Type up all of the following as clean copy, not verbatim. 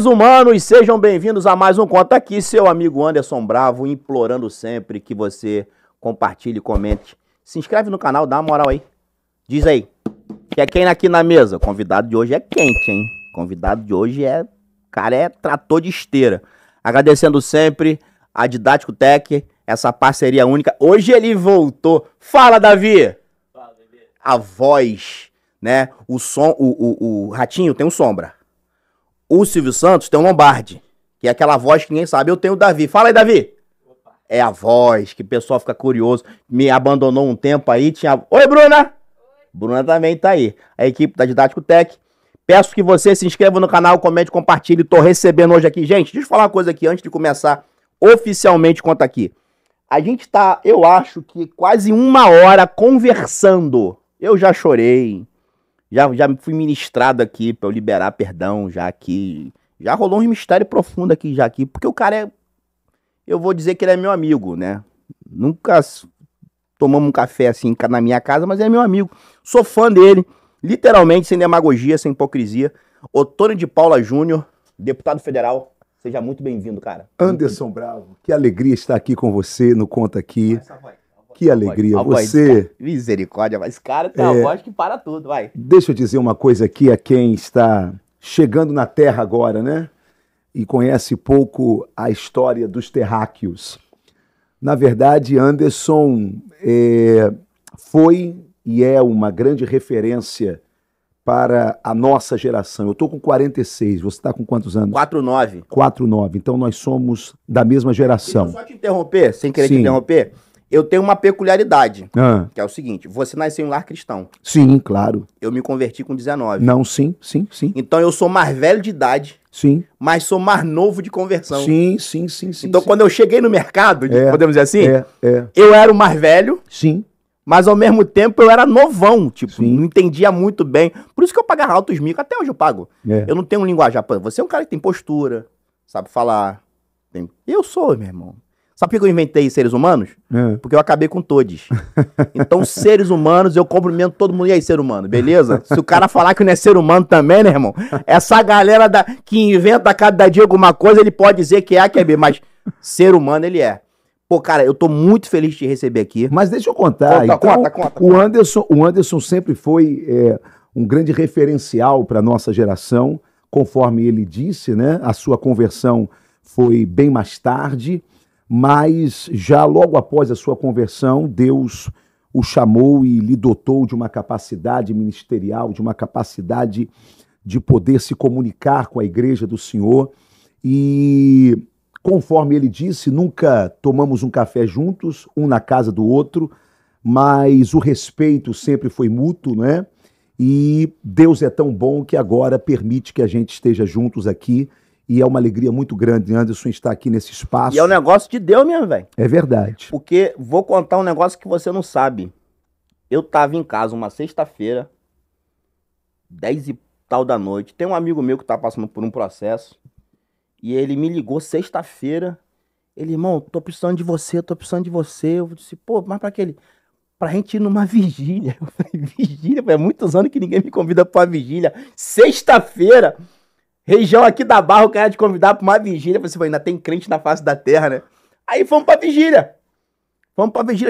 Humanos, sejam bem-vindos a mais um Conta Aqui, seu amigo Anderson Bravo, implorando sempre que você compartilhe, comente, se inscreve no canal, dá uma moral aí, diz aí, que é quem aqui na mesa? O convidado de hoje é quente, hein? O convidado de hoje cara, é trator de esteira. Agradecendo sempre a Didático Tech, essa parceria única. Hoje ele voltou. Fala, Davi! Fala, bebê. A voz, né? O som, o Ratinho tem um Sombra. O Silvio Santos tem um Lombardi, que é aquela voz que ninguém sabe. Eu tenho o Davi. Fala aí, Davi. Opa. É a voz que o pessoal fica curioso. Me abandonou um tempo aí. Oi, Bruna. Oi. Bruna também tá aí. A equipe da Didático Tech. Peço que você se inscreva no canal, comente, compartilhe. Tô recebendo hoje aqui. Gente, deixa eu falar uma coisa aqui antes de começar oficialmente. Conta aqui. A gente tá, eu acho que quase uma hora conversando. Eu já chorei. Já fui ministrado aqui pra eu liberar perdão, já aqui. Já rolou um mistério profundo aqui, já aqui. Porque o cara é... Eu vou dizer que ele é meu amigo, né? Nunca tomamos um café assim na minha casa, mas ele é meu amigo. Sou fã dele, literalmente, sem demagogia, sem hipocrisia. Otônio de Paula Júnior, deputado federal. Seja muito bem-vindo, cara. Anderson Bravo, que alegria estar aqui com você no Conta Aqui. Que alegria, você... Misericórdia, mas esse cara tem uma voz que para tudo, vai. Deixa eu dizer uma coisa aqui a quem está chegando na Terra agora, né? E conhece pouco a história dos terráqueos. Na verdade, Anderson foi e é uma grande referência para a nossa geração. Eu estou com 46, você está com quantos anos? 49. 49, então nós somos da mesma geração. Deixa eu só te interromper, sem querer te interromper. Eu tenho uma peculiaridade, que é o seguinte, você nasceu em lar cristão. Sim, claro. Eu me converti com 19. Não, sim. Então eu sou mais velho de idade, sim, mas sou mais novo de conversão. Sim. Então quando eu cheguei no mercado, podemos dizer assim, eu era o mais velho, sim, mas ao mesmo tempo eu era novão, tipo, não entendia muito bem. Por isso que eu pagava altos micos, até hoje eu pago. Eu não tenho um linguajar, você é um cara que tem postura, sabe falar. Eu sou, meu irmão. Sabe por que eu inventei seres humanos? Porque eu acabei com todos. Então, seres humanos, eu cumprimento todo mundo. E aí, ser humano, beleza? Se o cara falar que não é ser humano também, né, irmão? Essa galera que inventa cada dia alguma coisa, ele pode dizer que é A, que é B, mas ser humano ele é. Pô, cara, eu tô muito feliz de te receber aqui. Mas deixa eu contar. Conta. O Anderson sempre foi um grande referencial para nossa geração, conforme ele disse, né? A sua conversão foi bem mais tarde. Mas já logo após a sua conversão, Deus o chamou e lhe dotou de uma capacidade ministerial, de uma capacidade de poder se comunicar com a igreja do Senhor. E, conforme ele disse, nunca tomamos um café juntos, um na casa do outro, mas o respeito sempre foi mútuo, né? E Deus é tão bom que agora permite que a gente esteja juntos aqui. E é uma alegria muito grande, Anderson, estar aqui nesse espaço. E é um negócio de Deus mesmo, velho. É verdade. Porque vou contar um negócio que você não sabe. Eu tava em casa uma sexta-feira, 10 e tal da noite. Tem um amigo meu que tá passando por um processo. E ele me ligou sexta-feira. Ele, irmão, tô precisando de você. Eu disse, pô, mas pra que pra gente ir numa vigília. Eu falei, vigília? É muitos anos que ninguém me convida pra uma vigília. Sexta-feira. Região aqui da Barra, o cara te convidar pra uma vigília. Você falou, ainda tem crente na face da terra, né? Aí fomos pra vigília.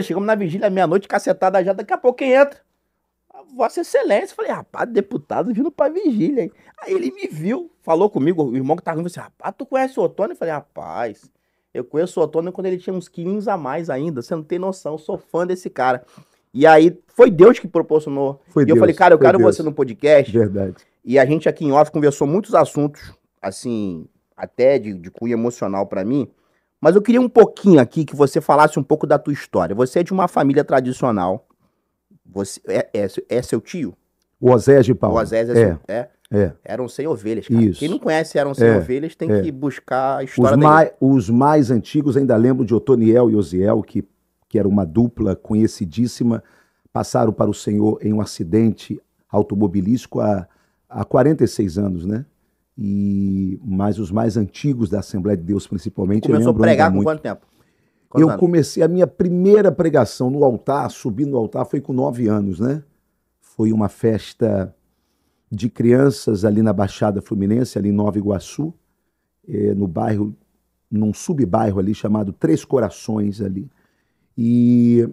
Chegamos na vigília, meia-noite, cacetada já. Daqui a pouco quem entra? Vossa Excelência. Falei, rapaz, deputado vindo pra vigília, hein? Aí ele me viu, falou comigo, o irmão que tava comigo, disse, rapaz, tu conhece o Otônio? Eu falei, rapaz, eu conheço o Otônio quando ele tinha uns quilinhos a mais ainda. Você não tem noção, eu sou fã desse cara. E aí, foi Deus que proporcionou. Eu falei, cara, eu quero você no podcast. Verdade. E a gente aqui em off conversou muitos assuntos, assim, até de cunho emocional pra mim. Mas eu queria um pouquinho aqui que você falasse um pouco da tua história. Você é de uma família tradicional. Você é seu tio? O Osés de Paula. O Osés Eram 100 ovelhas, cara. Isso. Quem não conhece Eram 100 ovelhas tem que buscar a história Os mais antigos ainda lembram de Otoniel e Osiel, que era uma dupla conhecidíssima, passaram para o Senhor em um acidente automobilístico há 46 anos, né? Mas os mais antigos da Assembleia de Deus, principalmente... Começou a pregar com quanto tempo? Eu comecei a minha primeira pregação no altar, subindo no altar, foi com 9 anos, né? Foi uma festa de crianças ali na Baixada Fluminense, ali em Nova Iguaçu. no bairro, num subbairro ali chamado Três Corações ali. E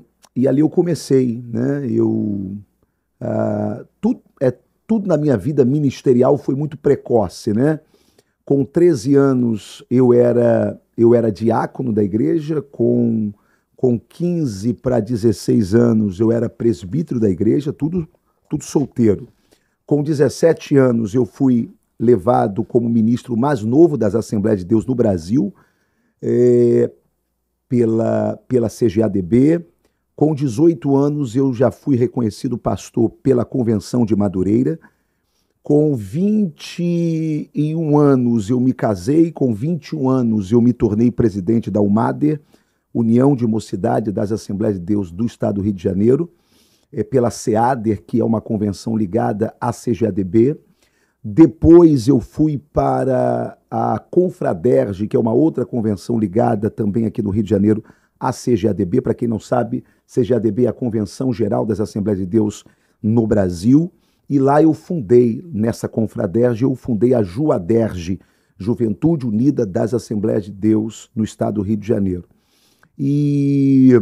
ali eu comecei, né? Tudo na minha vida ministerial foi muito precoce, né? Com 13 anos eu era diácono da igreja, com 15 para 16 anos eu era presbítero da igreja, tudo solteiro. Com 17 anos eu fui levado como ministro mais novo das Assembleias de Deus no Brasil, pela CGADB. Com 18 anos eu já fui reconhecido pastor pela Convenção de Madureira. Com 21 anos eu me casei, com 21 anos eu me tornei presidente da UMADER, União de Mocidade das Assembleias de Deus do Estado do Rio de Janeiro, pela SEADER, que é uma convenção ligada à CGADB. Depois eu fui para a Confraderge, que é uma outra convenção ligada também aqui no Rio de Janeiro à CGADB. Para quem não sabe, CGADB é a Convenção Geral das Assembleias de Deus no Brasil. E lá eu fundei, nessa Confraderge, eu fundei a JUADERGE, Juventude Unida das Assembleias de Deus no Estado do Rio de Janeiro. E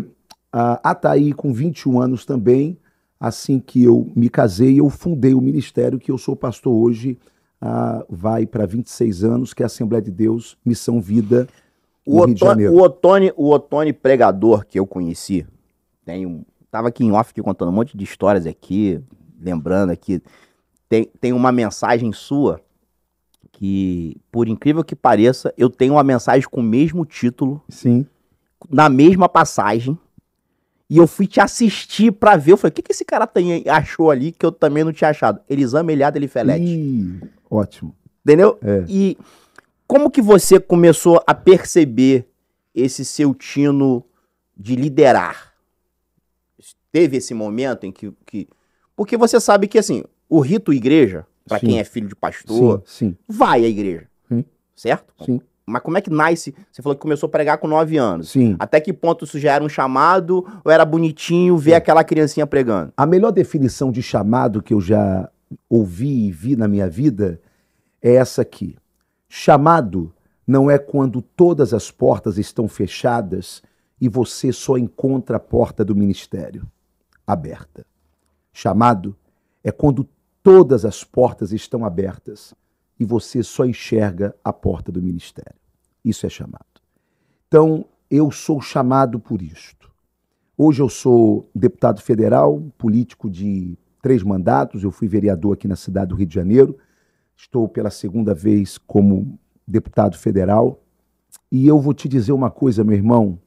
até aí, com 21 anos também, assim que eu me casei, eu fundei o ministério que eu sou pastor hoje, vai para 26 anos, que é a Assembleia de Deus, Missão Vida, no Rio de Janeiro. O Otônio pregador que eu conheci, tava aqui em off aqui, contando um monte de histórias aqui, lembrando aqui, tem uma mensagem sua que, por incrível que pareça, eu tenho uma mensagem com o mesmo título, sim, na mesma passagem, e eu fui te assistir pra ver. Eu falei, o que esse cara achou ali que eu também não tinha achado? Elisama Eliade Elifelete. Ótimo. Entendeu? E como que você começou a perceber esse seu tino de liderar? Teve esse momento em que... Porque você sabe que, assim, o rito igreja, pra quem é filho de pastor, vai à igreja, certo? Sim. Mas como é que nasce? Você falou que começou a pregar com 9 anos. Sim. Até que ponto isso já era um chamado ou era bonitinho ver aquela criancinha pregando? A melhor definição de chamado que eu já ouvi e vi na minha vida é essa aqui. Chamado não é quando todas as portas estão fechadas e você só encontra a porta do ministério aberta. Chamado é quando todas as portas estão abertas e você só enxerga a porta do ministério. Isso é chamado. Então, eu sou chamado por isto. Hoje eu sou deputado federal, político de 3 mandatos, eu fui vereador aqui na cidade do Rio de Janeiro, estou pela 2ª vez como deputado federal, e eu vou te dizer uma coisa, meu irmão,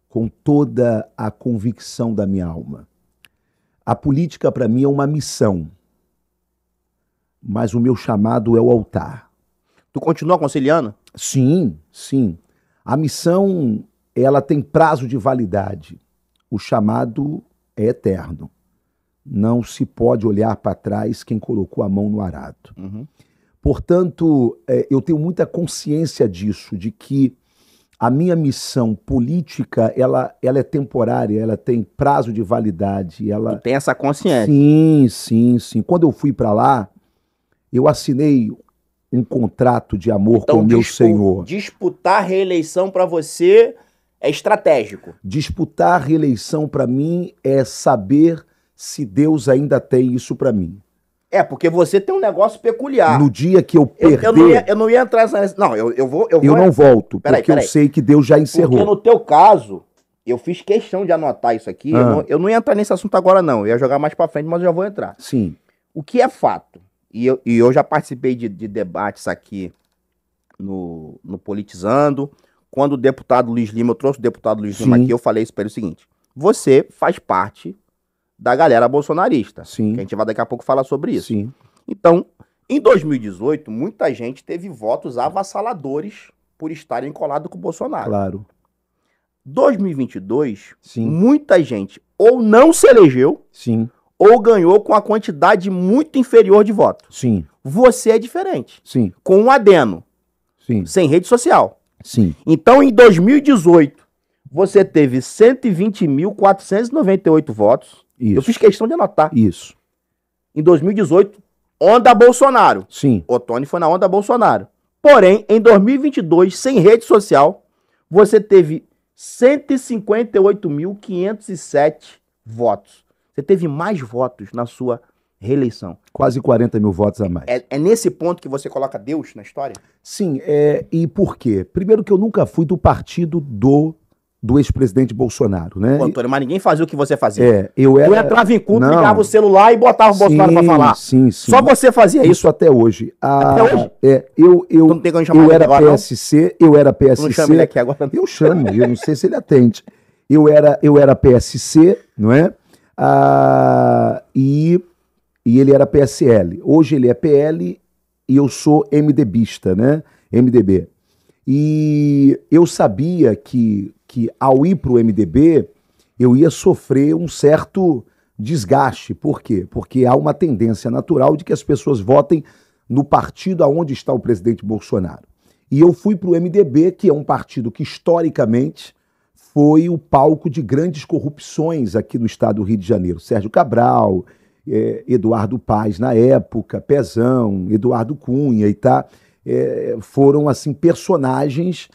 com toda a convicção da minha alma. A política, para mim, é uma missão, mas o meu chamado é o altar. Tu continua aconselhando? Sim, sim. A missão, ela tem prazo de validade. O chamado é eterno. Não se pode olhar para trás quem colocou a mão no arado. Portanto, eu tenho muita consciência disso, de que a minha missão política, ela é temporária, ela tem prazo de validade. Tu tem essa consciência? Sim. Quando eu fui para lá, eu assinei um contrato de amor com o meu Senhor. Disputar reeleição para você é estratégico? Disputar reeleição para mim é saber se Deus ainda tem isso para mim. Porque você tem um negócio peculiar. No dia que eu perder... Eu não ia entrar nessa... Não, eu vou... Eu não volto, porque eu sei que Deus já encerrou. Porque no teu caso, eu fiz questão de anotar isso aqui. Eu não ia entrar nesse assunto agora, não. Eu ia jogar mais para frente, mas eu já vou entrar. Sim. O que é fato, e eu já participei de debates aqui no Politizando, quando o deputado Luiz Lima, eu trouxe o deputado Luiz Lima aqui, eu falei isso para ele o seguinte: você faz parte da galera bolsonarista. Sim. Que a gente vai daqui a pouco falar sobre isso. Sim. Então, em 2018, muita gente teve votos avassaladores por estarem colados com o Bolsonaro. Claro. 2022, muita gente ou não se elegeu, ou ganhou com a quantidade muito inferior de votos. Sim. Você é diferente. Sim. Com um adeno. Sim. Sem rede social. Sim. Então, em 2018, você teve 120.498 votos. Isso. Eu fiz questão de anotar. Isso. Em 2018, onda Bolsonaro. Sim. Otônio foi na onda Bolsonaro. Porém, em 2022, sem rede social, você teve 158.507 votos. Você teve mais votos na sua reeleição. Quase 40 mil votos a mais. É nesse ponto que você coloca Deus na história? Sim, e por quê? Primeiro que eu nunca fui do partido do ex-presidente Bolsonaro, né? Pô, Antônio, mas ninguém fazia o que você fazia. Eu Tu entrava em culto, ligava o celular e botava o Bolsonaro pra falar. Sim. Só você fazia isso. Isso até hoje. Até hoje? Eu não tem como chamar eu era agora, PSC, eu era PSC. Não chama ele aqui agora. Eu chamo, eu não sei se ele atende. Eu era PSC, não é? E ele era PSL. Hoje ele é PL e eu sou MDBista, né? MDB. E eu sabia que ao ir para o MDB, eu ia sofrer um certo desgaste. Por quê? Porque há uma tendência natural de que as pessoas votem no partido aonde está o presidente Bolsonaro. E eu fui para o MDB, que é um partido que historicamente foi o palco de grandes corrupções aqui no estado do Rio de Janeiro. Sérgio Cabral, Eduardo Paes na época, Pezão, Eduardo Cunha e tá, foram assim personagens,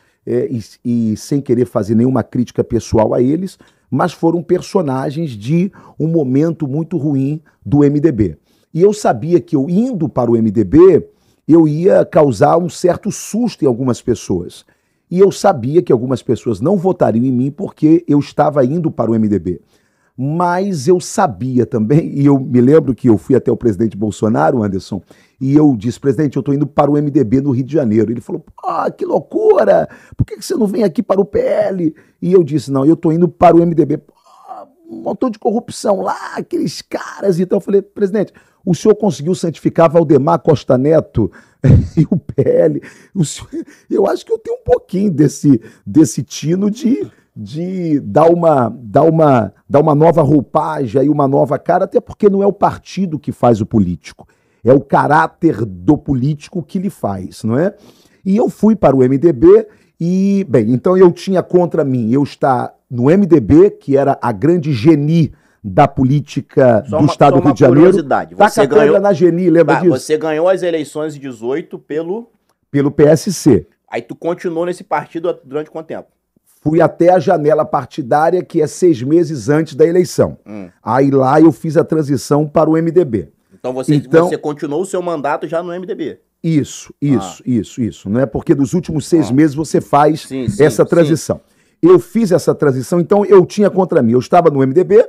e sem querer fazer nenhuma crítica pessoal a eles, mas foram personagens de um momento muito ruim do MDB. E eu sabia que eu indo para o MDB, eu ia causar um certo susto em algumas pessoas. E eu sabia que algumas pessoas não votariam em mim porque eu estava indo para o MDB. Mas eu sabia também, e eu me lembro que eu fui até o presidente Bolsonaro, Anderson, e eu disse, presidente, eu estou indo para o MDB no Rio de Janeiro. Ele falou, que loucura, por que você não vem aqui para o PL? E eu disse, não, eu estou indo para o MDB. Um montão de corrupção lá, aqueles caras. Então eu falei, presidente, o senhor conseguiu santificar Valdemar Costa Neto e o PL? Eu acho que eu tenho um pouquinho desse tino de dar uma nova roupagem e uma nova cara, até porque não é o partido que faz o político, é o caráter do político que lhe faz, não é? E eu fui para o MDB e, bem, então eu tinha contra mim, eu estar no MDB, que era a grande geni da política do estado do Rio de Janeiro. Você ganhou na geni, lembra disso? Você ganhou as eleições de 18 pelo PSC. Aí tu continuou nesse partido durante quanto tempo? Fui até a janela partidária, que é 6 meses antes da eleição. Aí lá eu fiz a transição para o MDB. Então você continuou o seu mandato já no MDB? Isso. Não é porque dos últimos 6 meses você faz essa transição. Eu fiz essa transição, então eu tinha contra mim. Eu estava no MDB,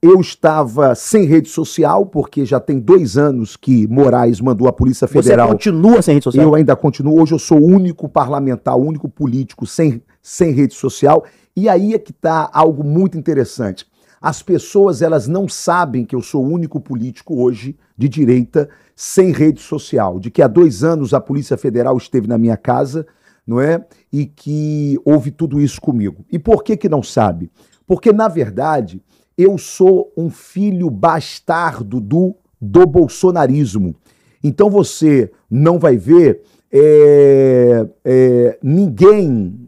eu estava sem rede social, porque já tem 2 anos que Moraes mandou a Polícia Federal. Você continua sem rede social? Eu ainda continuo. Hoje eu sou o único parlamentar, o único político sem rede social. E aí é que está algo muito interessante. As pessoas, elas não sabem que eu sou o único político hoje de direita sem rede social. De que há 2 anos a Polícia Federal esteve na minha casa, não é? E que houve tudo isso comigo. E por que não sabe? Porque, na verdade, eu sou um filho bastardo do bolsonarismo. Então você não vai ver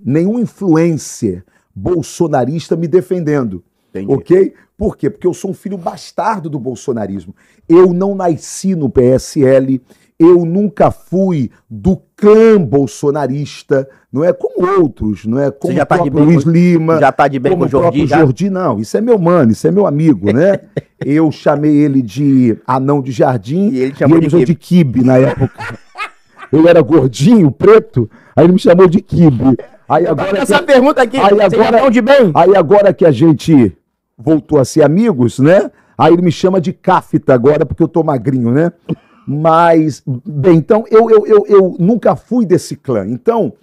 nenhum influencer bolsonarista me defendendo. Entendi. Ok? Por quê? Porque eu sou um filho bastardo do bolsonarismo. Eu não nasci no PSL, eu nunca fui do clã bolsonarista, não é como outros, não é como o próprio Luiz Lima, já tá de bem com o Jordi, não, isso é meu mano, isso é meu amigo, né? Eu chamei ele de anão de jardim e ele chamou de Kibe na época. Eu era gordinho, preto, aí ele me chamou de Kibe. Aí agora essa pergunta aqui, aí agora que a gente voltou a ser amigos, né? Aí ele me chama de Cáfita agora, porque eu tô magrinho, né? Mas, bem, então eu nunca fui desse clã. Então,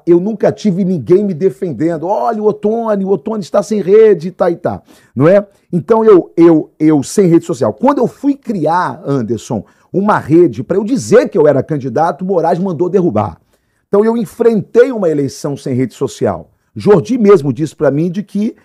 eu nunca tive ninguém me defendendo. Olha, o Ottoni está sem rede, tá. Não é? Então, eu sem rede social. Quando eu fui criar, Anderson, uma rede para eu dizer que eu era candidato, Moraes mandou derrubar. Então, eu enfrentei uma eleição sem rede social. Jordi mesmo disse para mim de que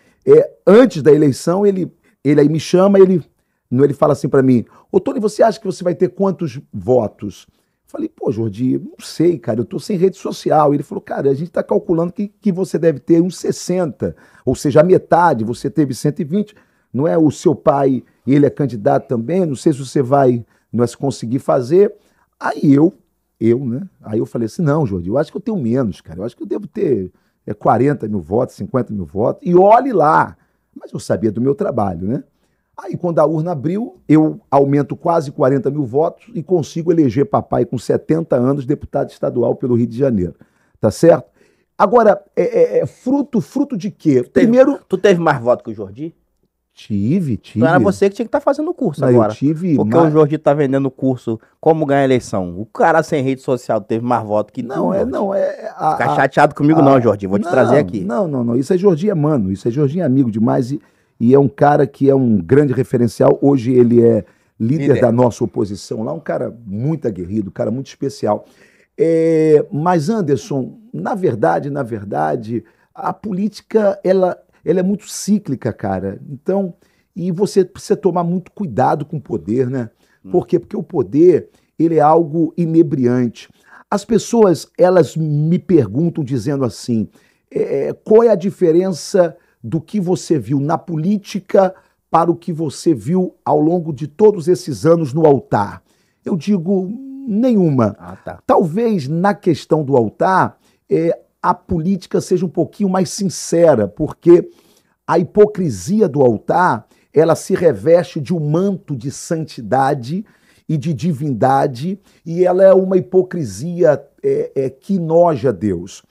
antes da eleição, ele aí me chama, ele fala assim para mim, Ottoni, você acha que você vai ter quantos votos? Eu falei, pô, Jordi, não sei, cara, eu tô sem rede social. Ele falou, cara, a gente tá calculando que você deve ter uns 60, ou seja, a metade, você teve 120, não é? O seu pai, ele é candidato também, não sei se você vai se conseguir fazer. Aí eu Eu, né? Aí eu falei assim, não, Jordi, eu acho que eu tenho menos, cara. Eu acho que eu devo ter 40 mil votos, 50 mil votos. E olhe lá. Mas eu sabia do meu trabalho, né? Aí, quando a urna abriu, eu aumento quase 40 mil votos e consigo eleger papai com 70 anos, deputado estadual pelo Rio de Janeiro. Tá certo? Agora, fruto de quê? Primeiro... Tu teve mais votos que o Jordi? Tive. Então era você que tinha que estar fazendo o curso Não, agora. eu tive porque o Jordi tá vendendo o curso Como Ganhar a Eleição. O cara sem rede social teve mais votos que tu, Jordi. Fica chateado comigo não, Jordi. Vou te trazer aqui. Não. Isso é Jordi, mano. Isso é Jordi, amigo demais. E é um cara que é um grande referencial. Hoje ele é líder da nossa oposição lá. Um cara muito aguerrido, um cara muito especial. Mas, Anderson, na verdade, a política, ela é muito cíclica, cara. Então, e você precisa tomar muito cuidado com o poder, né? Por quê? Porque o poder, ele é algo inebriante. As pessoas, elas me perguntam dizendo assim, qual é a diferença do que você viu na política para o que você viu ao longo de todos esses anos no altar? Eu digo, nenhuma. Tá. Talvez na questão do altar, a política seja um pouquinho mais sincera, porque a hipocrisia do altar, ela se reveste de um manto de santidade e de divindade, e ela é uma hipocrisia que noja Deus.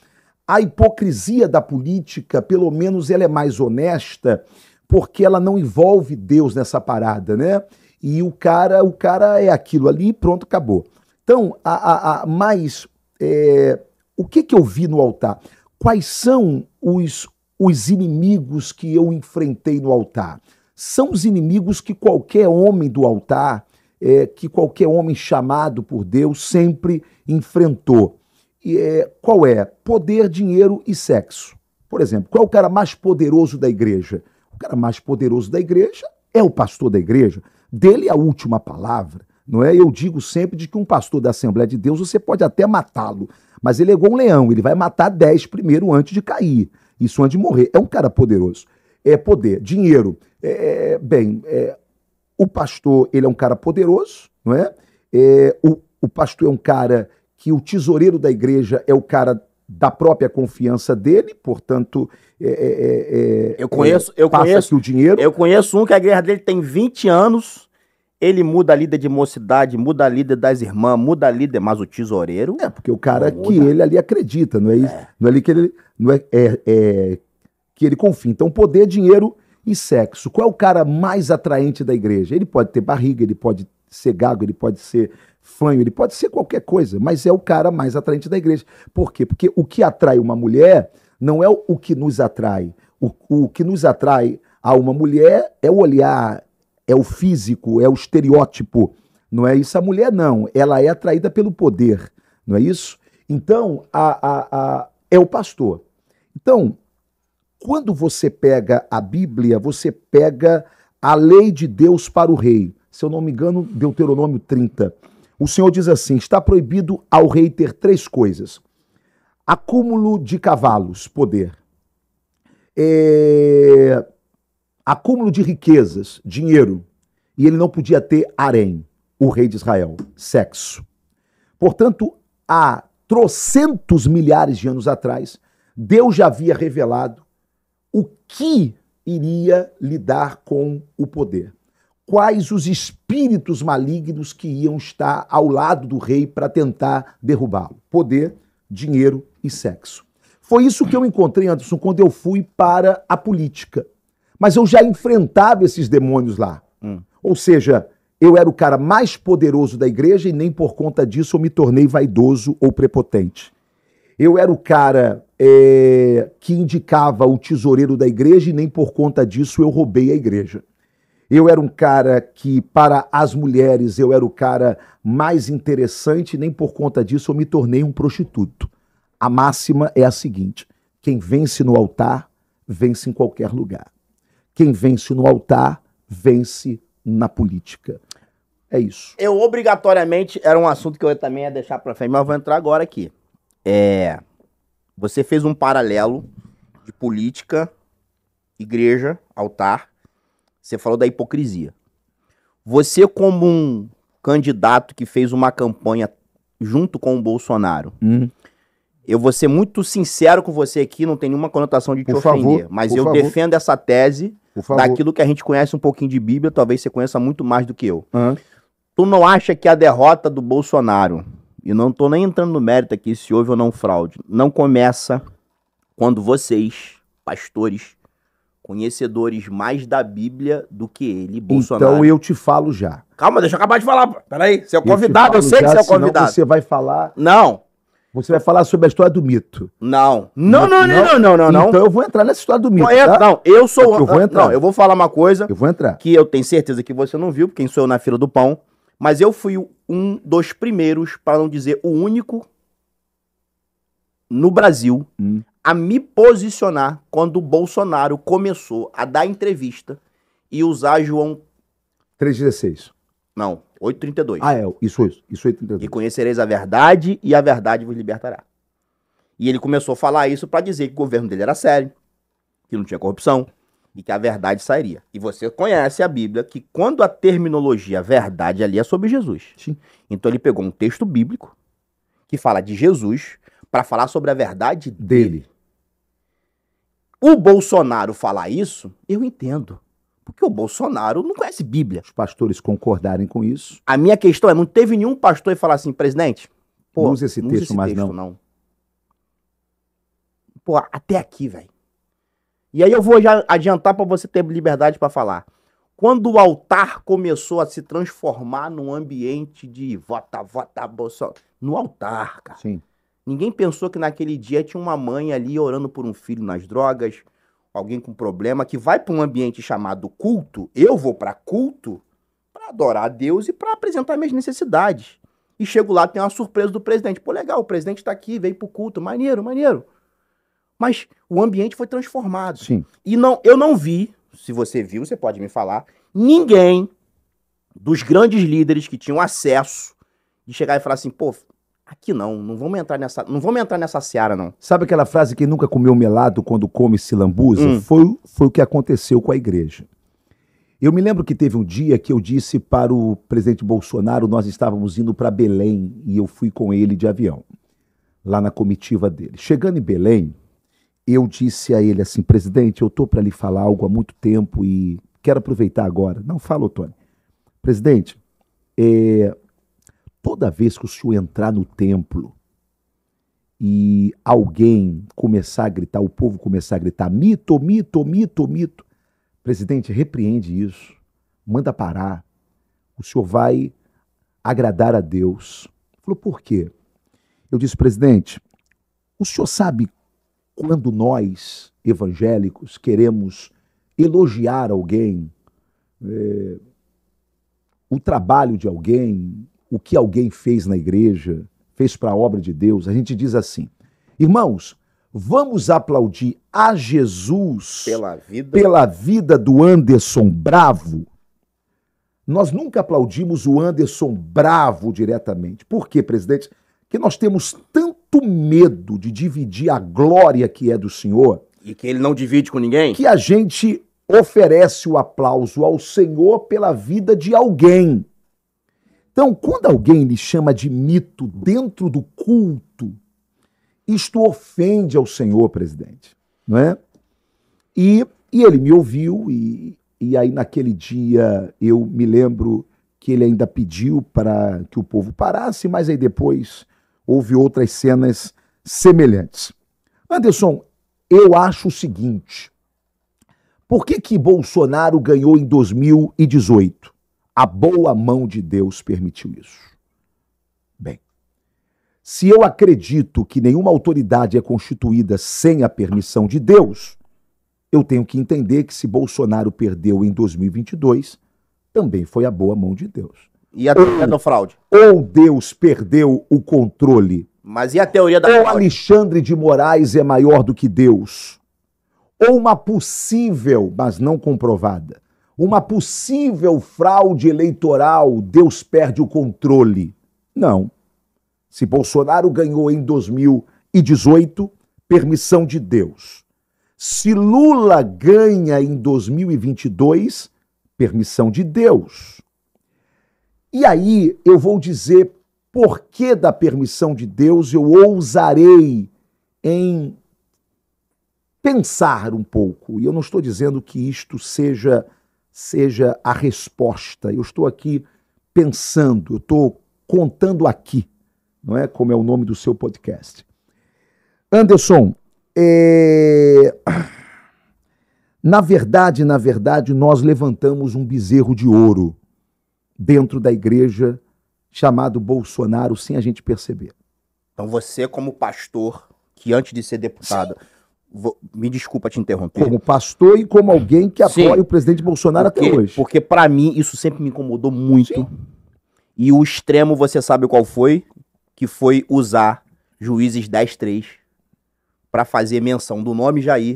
A hipocrisia da política, pelo menos ela é mais honesta, porque ela não envolve Deus nessa parada, né? E o cara é aquilo ali e pronto, acabou. Então, mas o que eu vi no altar? Quais são os inimigos que eu enfrentei no altar? São os inimigos que qualquer homem do altar, que qualquer homem chamado por Deus sempre enfrentou. Qual é? Poder, dinheiro e sexo. Por exemplo, qual é o cara mais poderoso da igreja? O cara mais poderoso da igreja é o pastor da igreja. Dele é a última palavra, não é? Eu digo sempre de que um pastor da Assembleia de Deus, você pode até matá-lo, mas ele é igual um leão, ele vai matar 10 primeiro antes de cair, isso antes de morrer. É um cara poderoso. Poder, dinheiro. O pastor, ele é um cara poderoso, não é? O pastor é um cara que o tesoureiro da igreja é o cara da própria confiança dele, portanto, eu conheço o dinheiro. Eu conheço um que a igreja dele tem 20 anos, ele muda a líder de mocidade, muda a líder das irmãs, muda a líder, mas o tesoureiro... Porque o cara que ele ali acredita, não é isso? Não é ali que ele... Não que ele confia. Então, poder, dinheiro e sexo. Qual é o cara mais atraente da igreja? Ele pode ter barriga, ele pode ser gago, ele pode ser fanho, ele pode ser qualquer coisa, mas é o cara mais atraente da igreja. Por quê? Porque o que atrai uma mulher não é o que nos atrai. O que nos atrai a uma mulher é o olhar, é o físico, é o estereótipo. Não é isso? A mulher não. Ela é atraída pelo poder. Não é isso? Então, é o pastor. Então, quando você pega a Bíblia, você pega a lei de Deus para o rei. Se eu não me engano, Deuteronômio 30. O Senhor diz assim, está proibido ao rei ter 3 coisas. Acúmulo de cavalos, poder. Acúmulo de riquezas, dinheiro. E ele não podia ter harém, o rei de Israel, sexo. Portanto, há trocentos milhares de anos atrás, Deus já havia revelado o que iria lidar com o poder. Quais os espíritos malignos que iam estar ao lado do rei para tentar derrubá-lo. Poder, dinheiro e sexo. Foi isso que eu encontrei, Anderson, quando eu fui para a política. Mas eu já enfrentava esses demônios lá. Ou seja, eu era o cara mais poderoso da igreja e nem por conta disso eu me tornei vaidoso ou prepotente. Eu era o cara que indicava o tesoureiro da igreja e nem por conta disso eu roubei a igreja. Eu era um cara que, para as mulheres, eu era o cara mais interessante e nem por conta disso eu me tornei um prostituto. A máxima é a seguinte, quem vence no altar, vence em qualquer lugar. Quem vence no altar, vence na política. É isso. Eu obrigatoriamente, era um assunto que eu também ia deixar para frente, mas eu vou entrar agora aqui. Você fez um paralelo de política, igreja, altar. Você falou da hipocrisia. Você, como um candidato que fez uma campanha junto com o Bolsonaro. Eu vou ser muito sincero com você aqui, não tem nenhuma conotação de te ofender, mas eu defendo essa tese daquilo que a gente conhece um pouquinho de Bíblia, talvez você conheça muito mais do que eu. Tu não acha que a derrota do Bolsonaro, e não tô nem entrando no mérito aqui se houve ou não fraude, não começa quando vocês, pastores, conhecedores mais da Bíblia do que ele, Bolsonaro... Então eu te falo já. Calma, deixa eu acabar de falar. Peraí, você é o convidado, eu sei que você é o convidado. Você vai falar... Não. Você vai falar sobre a história do mito. Não. Não. Então eu vou entrar nessa história do mito, tá? Não, eu sou... Eu vou entrar. Não, eu vou falar uma coisa... Eu vou entrar. Que eu tenho certeza que você não viu, porque quem sou eu na fila do pão, mas eu fui um dos primeiros, para não dizer o único, no Brasil, a me posicionar quando o Bolsonaro começou a dar entrevista e usar João... 3,16. Não, 8,32. Isso 8,32. E conhecereis a verdade e a verdade vos libertará. E ele começou a falar isso para dizer que o governo dele era sério, que não tinha corrupção e que a verdade sairia. E você conhece a Bíblia, que quando a terminologia verdade ali é sobre Jesus. Sim. Então ele pegou um texto bíblico que fala de Jesus para falar sobre a verdade dele. O Bolsonaro falar isso, eu entendo. Porque o Bolsonaro não conhece Bíblia. Os pastores concordarem com isso. A minha questão é, não teve nenhum pastor e falar assim, presidente, não usa esse texto mais não. Pô, até aqui, velho. E aí eu vou já adiantar para você ter liberdade para falar. Quando o altar começou a se transformar num ambiente de vota, Bolsonaro. No altar, cara. Sim. Ninguém pensou que naquele dia tinha uma mãe ali orando por um filho nas drogas, alguém com problema, que vai para um ambiente chamado culto. Eu vou para culto para adorar a Deus e para apresentar minhas necessidades. E chego lá, tem uma surpresa do presidente. Pô, legal, o presidente tá aqui, veio pro culto, maneiro. Mas o ambiente foi transformado. Sim. E eu não vi, se você viu, você pode me falar, ninguém dos grandes líderes que tinham acesso de chegar e falar assim, pô, aqui não vamos entrar nessa seara, não. Sabe aquela frase que nunca comeu melado quando come se lambuza? Foi o que aconteceu com a igreja. Eu me lembro que teve um dia que eu disse para o presidente Bolsonaro, nós estávamos indo para Belém e eu fui com ele de avião, lá na comitiva dele. Chegando em Belém, eu disse a ele assim, presidente, eu estou para lhe falar algo há muito tempo e quero aproveitar agora. Não, fala, Tony. Presidente, toda vez que o senhor entrar no templo e alguém começar a gritar, o povo começar a gritar, mito, mito, mito, mito, presidente, repreende isso, manda parar, o senhor vai agradar a Deus. Ele falou, por quê? Eu disse, presidente, o senhor sabe quando nós, evangélicos, queremos elogiar alguém, o trabalho de alguém, o que alguém fez na igreja, fez para a obra de Deus, a gente diz assim, irmãos, vamos aplaudir a Jesus pela vida do Anderson Bravo. Nós nunca aplaudimos o Anderson Bravo diretamente. Por quê, presidente? Que nós temos tanto medo de dividir a glória que é do Senhor. E que ele não divide com ninguém? Que a gente oferece o aplauso ao Senhor pela vida de alguém. Então, quando alguém lhe chama de mito dentro do culto, isto ofende ao Senhor, presidente, não é? E ele me ouviu e aí naquele dia eu me lembro que ele ainda pediu para que o povo parasse, mas aí depois houve outras cenas semelhantes. Anderson, eu acho o seguinte, por que Bolsonaro ganhou em 2018? A boa mão de Deus permitiu isso. Bem, se eu acredito que nenhuma autoridade é constituída sem a permissão de Deus, eu tenho que entender que se Bolsonaro perdeu em 2022, também foi a boa mão de Deus. E a teoria da fraude? Ou Deus perdeu o controle. Mas e a teoria da fraude? Ou Alexandre de Moraes é maior do que Deus. Ou uma possível, mas não comprovada, uma possível fraude eleitoral, Deus perde o controle. Não. Se Bolsonaro ganhou em 2018, permissão de Deus. Se Lula ganha em 2022, permissão de Deus. E aí eu vou dizer porquê da permissão de Deus, eu ousarei em pensar um pouco. E eu não estou dizendo que isto seja a resposta. Eu estou aqui pensando, eu estou contando aqui, não é? Como é o nome do seu podcast. Anderson, na verdade, nós levantamos um bezerro de ouro dentro da igreja chamado Bolsonaro sem a gente perceber. Então você, como pastor, que antes de ser deputado, me desculpa te interromper. Como pastor e como alguém que apoia o presidente Bolsonaro até hoje. Porque para mim isso sempre me incomodou muito. Sim. E o extremo, você sabe qual foi? Que foi usar Juízes 10:3 para fazer menção do nome Jair,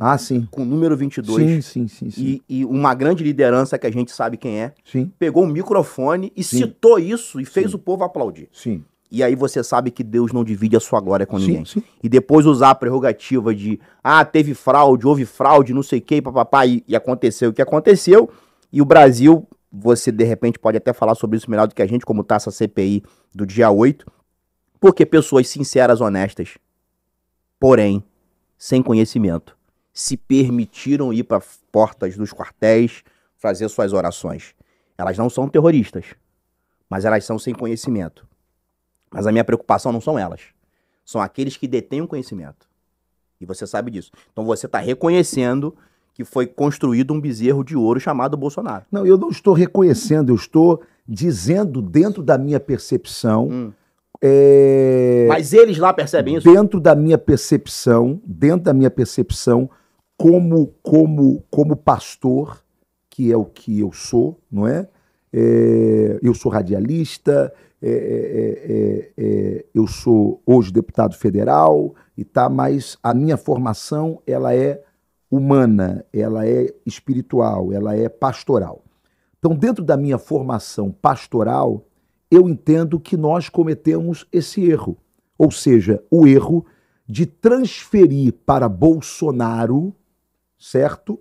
com o número 22. Sim. E uma grande liderança que a gente sabe quem é, sim, pegou o microfone e citou isso e fez o povo aplaudir. Sim. E aí você sabe que Deus não divide a sua glória com ninguém. Sim. E depois usar a prerrogativa de, teve fraude, houve fraude, não sei o que, papapá, e aconteceu o que aconteceu. E o Brasil, você de repente pode até falar sobre isso melhor do que a gente, como tá essa CPI do dia 8, porque pessoas sinceras, honestas, porém, sem conhecimento, se permitiram ir para portas dos quartéis, fazer suas orações. Elas não são terroristas, mas elas são sem conhecimento. Mas a minha preocupação não são elas. São aqueles que detêm o conhecimento. E você sabe disso. Então você está reconhecendo que foi construído um bezerro de ouro chamado Bolsonaro. Não, eu não estou reconhecendo, eu estou dizendo dentro da minha percepção... Mas eles lá percebem isso? Dentro da minha percepção, como pastor, que é o que eu sou, não é? Eu sou radialista, eu sou hoje deputado federal, mas a minha formação ela é humana, ela é espiritual, ela é pastoral. Então, dentro da minha formação pastoral, eu entendo que nós cometemos esse erro, ou seja, o erro de transferir para Bolsonaro, certo?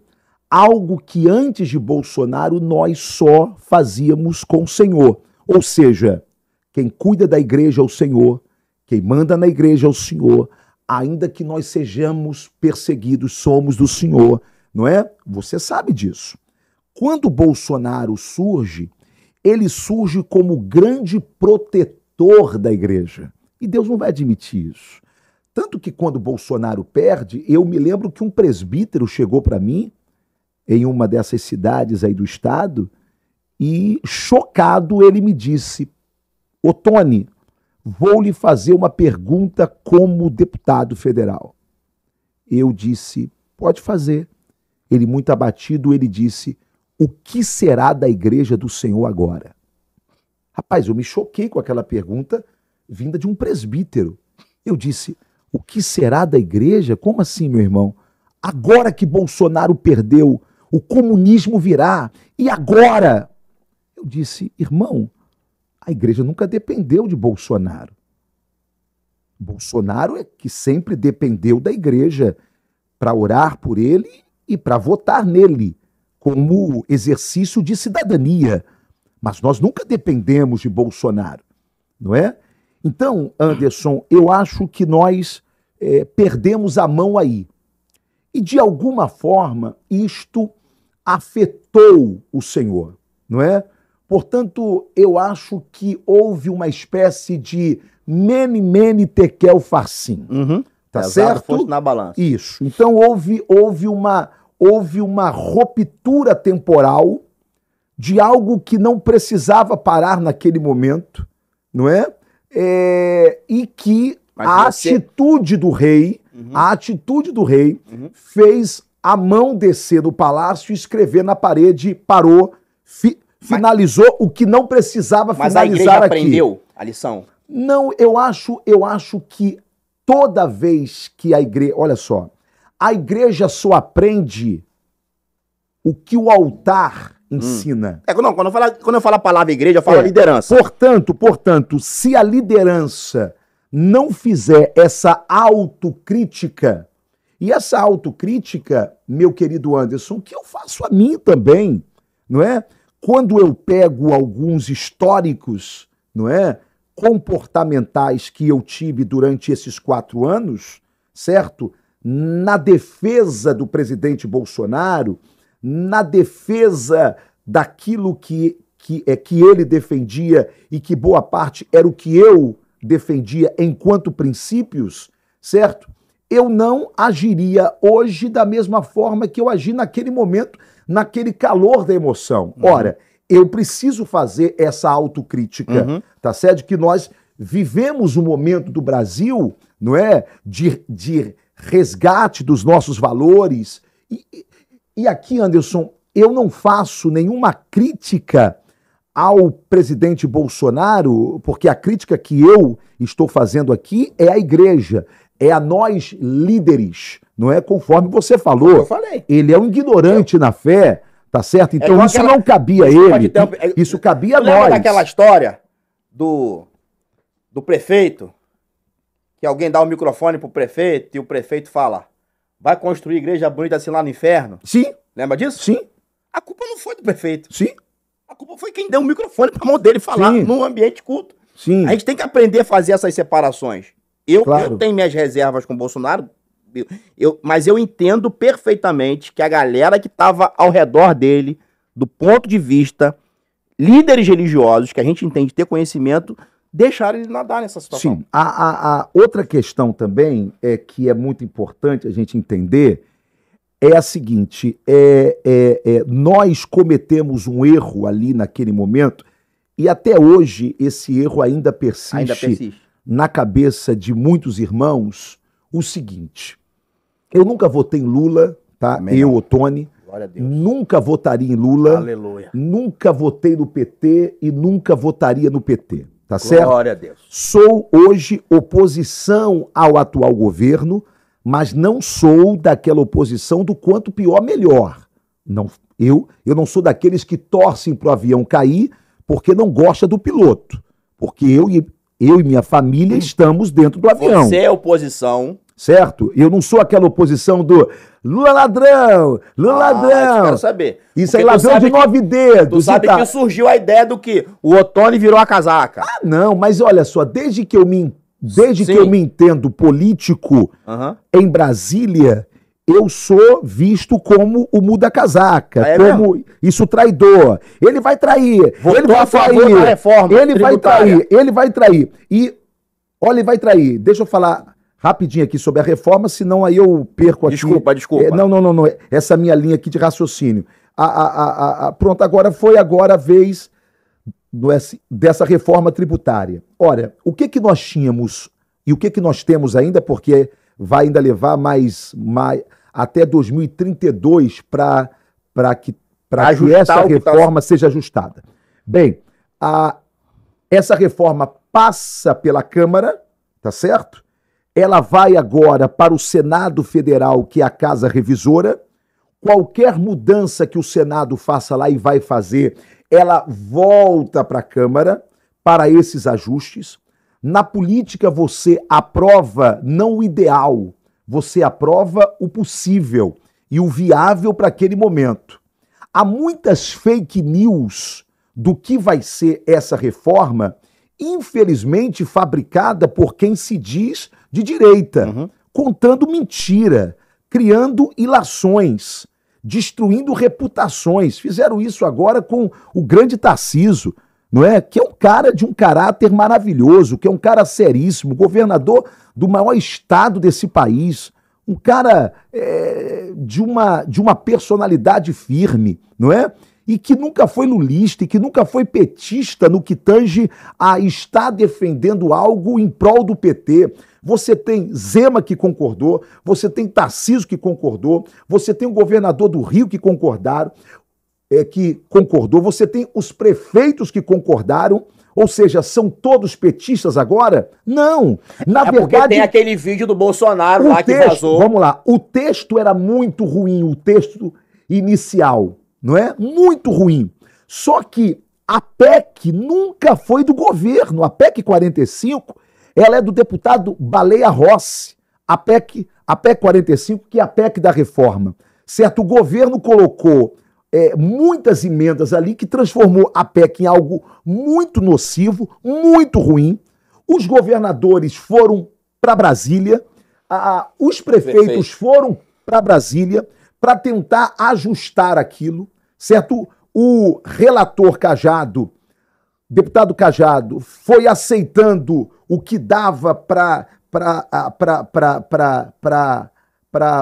Algo que antes de Bolsonaro nós só fazíamos com o Senhor. Ou seja, quem cuida da igreja é o Senhor, quem manda na igreja é o Senhor, ainda que nós sejamos perseguidos, somos do Senhor, não é? Você sabe disso. Quando Bolsonaro surge, ele surge como grande protetor da igreja. E Deus não vai admitir isso. Tanto que quando Bolsonaro perde, eu me lembro que um presbítero chegou para mim, em uma dessas cidades aí do estado, e chocado ele me disse: "Ô Tony, vou lhe fazer uma pergunta como deputado federal." Eu disse: "Pode fazer." Ele, muito abatido, ele disse: "O que será da igreja do Senhor agora?" Rapaz, eu me choquei com aquela pergunta vinda de um presbítero. Eu disse: "O que será da igreja? Como assim, meu irmão? Agora que Bolsonaro perdeu, o comunismo virá. E agora?" Eu disse: "Irmão, a igreja nunca dependeu de Bolsonaro. Bolsonaro é que sempre dependeu da igreja para orar por ele e para votar nele, como exercício de cidadania. Mas nós nunca dependemos de Bolsonaro, não é?" Então, Anderson, eu acho que nós perdemos a mão aí. E, de alguma forma, isto afetou o Senhor, não é? Portanto, eu acho que houve uma espécie de mene tekel farsim. Tá certo? Fosse na balança. Isso. Então, houve uma ruptura temporal de algo que não precisava parar naquele momento, não é? E que atitude do rei, fez a mão descer do palácio e escrever na parede, parou, finalizou o que não precisava finalizar aqui. Mas a igreja aprendeu a lição? Não, eu acho que toda vez que a igreja... Olha só, a igreja só aprende o que o altar ensina. Quando eu falo a palavra igreja, eu falo liderança. Portanto, se a liderança não fizer essa autocrítica, e essa autocrítica, meu querido Anderson, que eu faço a mim também, não é? Quando eu pego alguns históricos, não é? comportamentais que eu tive durante esses 4 anos, certo? Na defesa do presidente Bolsonaro, na defesa daquilo que ele defendia e que boa parte era o que eu defendia enquanto princípios, certo? Eu não agiria hoje da mesma forma que eu agi naquele momento, naquele calor da emoção. Ora, eu preciso fazer essa autocrítica, tá certo? Que nós vivemos um momento do Brasil, não é? De resgate dos nossos valores. E aqui, Anderson, eu não faço nenhuma crítica ao presidente Bolsonaro, porque a crítica que eu estou fazendo aqui é a igreja, é a nós líderes, não é? Conforme você falou. Eu falei. Ele é um ignorante na fé, tá certo? Então isso não cabia a ele, isso cabia a nós. Lembra daquela história do prefeito, que alguém dá o microfone pro prefeito e o prefeito fala, vai construir igreja bonita assim lá no inferno? Sim. Lembra disso? Sim. A culpa não foi do prefeito. Sim. A culpa foi quem deu o microfone pra mão dele falar num ambiente culto. Sim. A gente tem que aprender a fazer essas separações. Eu Claro. tenho minhas reservas com o Bolsonaro, mas eu entendo perfeitamente que a galera que estava ao redor dele, do ponto de vista, líderes religiosos, que a gente entende ter conhecimento, deixaram ele nadar nessa situação. Sim. A outra questão também que é muito importante a gente entender é a seguinte, nós cometemos um erro ali naquele momento e até hoje esse erro ainda persiste na cabeça de muitos irmãos, o seguinte, eu nunca votei em Lula, tá? Amém. Eu, Ottoni, Glória a Deus. nunca votaria em Lula, Aleluia. nunca votei no PT e nunca votaria no PT, tá certo? Glória a Deus. Sou hoje oposição ao atual governo, mas não sou daquela oposição do quanto pior, melhor. Não, eu não sou daqueles que torcem para o avião cair porque não gosta do piloto. Porque eu e minha família estamos dentro do avião. Você é oposição. Certo? Eu não sou aquela oposição do Lula ladrão, Lula ladrão. Eu quero saber. Isso Porque é ladrão de 9 dedos. Tu sabe que surgiu a ideia do que o Ottoni virou a casaca. Ah, não, mas olha só, desde que eu me entendo político em Brasília, eu sou visto como o muda-casaca, como mesmo? Isso traidor. Ele vai trair, ele vai trair, reforma ele vai trair, ele vai trair. E, olha, ele vai trair. Deixa eu falar rapidinho aqui sobre a reforma, senão aí eu perco aqui. Desculpa. Não. Essa minha linha aqui de raciocínio. Pronto, agora foi a vez dessa reforma tributária. Olha, o que nós tínhamos e o que nós temos ainda, porque vai ainda levar mais até 2032 para que essa reforma seja ajustada. Bem, essa reforma passa pela Câmara, tá certo? Ela vai agora para o Senado Federal, que é a casa revisora. Qualquer mudança que o Senado faça lá e vai fazer, ela volta para a Câmara para esses ajustes. Na política você aprova não o ideal, você aprova o possível e o viável para aquele momento. Há muitas fake news do que vai ser essa reforma, infelizmente fabricada por quem se diz de direita, contando mentira, criando ilações, destruindo reputações. Fizeram isso agora com o grande Tarcísio, não é? Que é um cara de um caráter maravilhoso, que é um cara seríssimo, governador do maior estado desse país, um cara de uma personalidade firme, não é? E que nunca foi lulista, e que nunca foi petista no que tange a estar defendendo algo em prol do PT. Você tem Zema que concordou, você tem Tarcísio que concordou, você tem o governador do Rio que concordou, você tem os prefeitos que concordaram, ou seja, são todos petistas agora? Não. Na verdade, porque tem aquele vídeo do Bolsonaro lá que vazou. Vamos lá, o texto era muito ruim, o texto inicial, não é? Muito ruim. Só que a PEC nunca foi do governo. A PEC 45, ela é do deputado Baleia Rossi. A PEC 45, que é a PEC da reforma. Certo? O governo colocou muitas emendas ali que transformou a PEC em algo muito nocivo, muito ruim, os governadores foram para Brasília, os prefeitos foram para Brasília para tentar ajustar aquilo, certo? O relator Cajado, deputado Cajado, foi aceitando o que dava para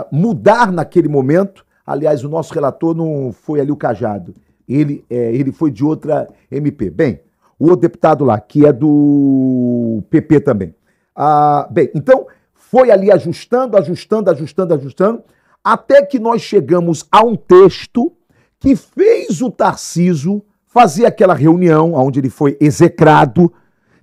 mudar naquele momento. Aliás, o nosso relator não foi ali o Cajado, ele foi de outra MP. Bem, o outro deputado lá, que é do PP também. Bem, então, foi ali ajustando, até que nós chegamos a um texto que fez o Tarcísio fazer aquela reunião onde ele foi execrado,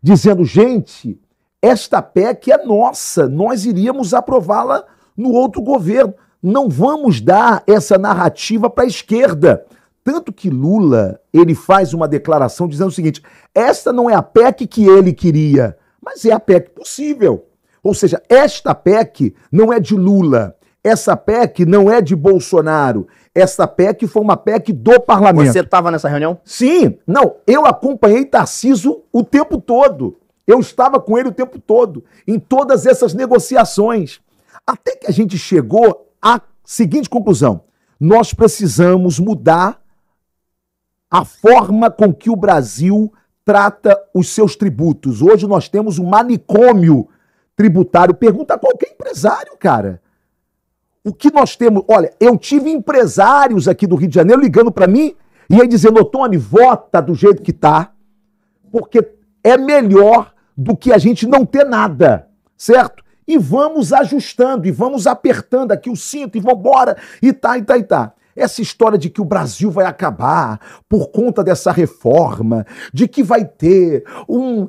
dizendo, gente, esta PEC é nossa, nós iríamos aprová-la no outro governo, não vamos dar essa narrativa para a esquerda. Tanto que Lula, ele faz uma declaração dizendo o seguinte, esta não é a PEC que ele queria, mas é a PEC possível. Ou seja, esta PEC não é de Lula, essa PEC não é de Bolsonaro, essa PEC foi uma PEC do parlamento. Você estava nessa reunião? Sim, não, eu acompanhei Tarcísio o tempo todo, eu estava com ele o tempo todo, em todas essas negociações, até que a gente chegou à seguinte conclusão, nós precisamos mudar a forma com que o Brasil trata os seus tributos. Hoje nós temos um manicômio tributário. Pergunta a qualquer empresário, cara. O que nós temos... Olha, eu tive empresários aqui do Rio de Janeiro ligando para mim e aí dizendo, ô Tony, vota do jeito que tá, porque é melhor do que a gente não ter nada, certo? E vamos ajustando, e vamos apertando aqui o cinto, e vambora, e tá. Essa história de que o Brasil vai acabar por conta dessa reforma, de que vai ter um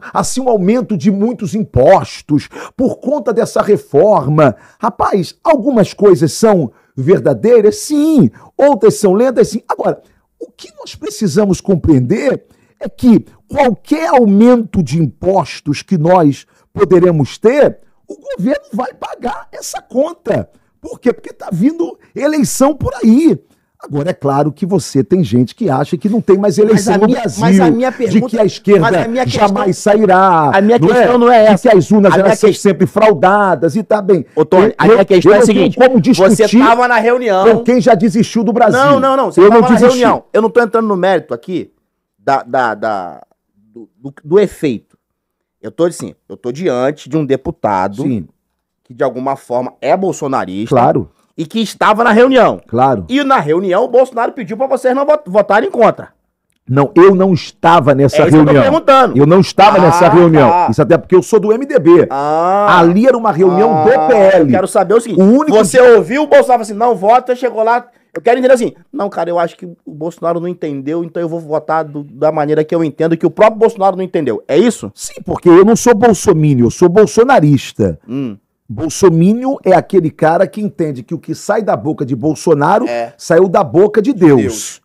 aumento de muitos impostos por conta dessa reforma. Rapaz, algumas coisas são verdadeiras, sim, outras são lendas, sim. Agora, o que nós precisamos compreender é que qualquer aumento de impostos que nós poderemos ter, o governo vai pagar essa conta. Por quê? Porque está vindo eleição por aí. Agora, é claro que você tem gente que acha que não tem mais eleição no Brasil, de que a esquerda jamais sairá. A minha questão não é essa. De que as urnas elas são sempre fraudadas e tá bem. Ô, Tony, a minha questão é a seguinte, como discutir você estava na reunião. Com quem já desistiu do Brasil. Não, você estava na reunião. Eu não estou entrando no mérito aqui do efeito. Eu tô diante de um deputado que de alguma forma é bolsonarista. Claro. E que estava na reunião. Claro. E na reunião o Bolsonaro pediu para vocês não votarem contra. Não, eu não estava nessa reunião. Que eu tô perguntando. Eu não estava nessa reunião. Isso até porque eu sou do MDB. Ali era uma reunião do PL. Eu quero saber o seguinte. Você ouviu o Bolsonaro assim, não vota, chegou lá. Eu quero entender assim. Não, cara, eu acho que o Bolsonaro não entendeu, então eu vou votar da maneira que eu entendo, que o próprio Bolsonaro não entendeu. É isso? Sim, porque eu não sou bolsominion, eu sou bolsonarista. Bolsominion é aquele cara que entende que o que sai da boca de Bolsonaro saiu da boca de Deus.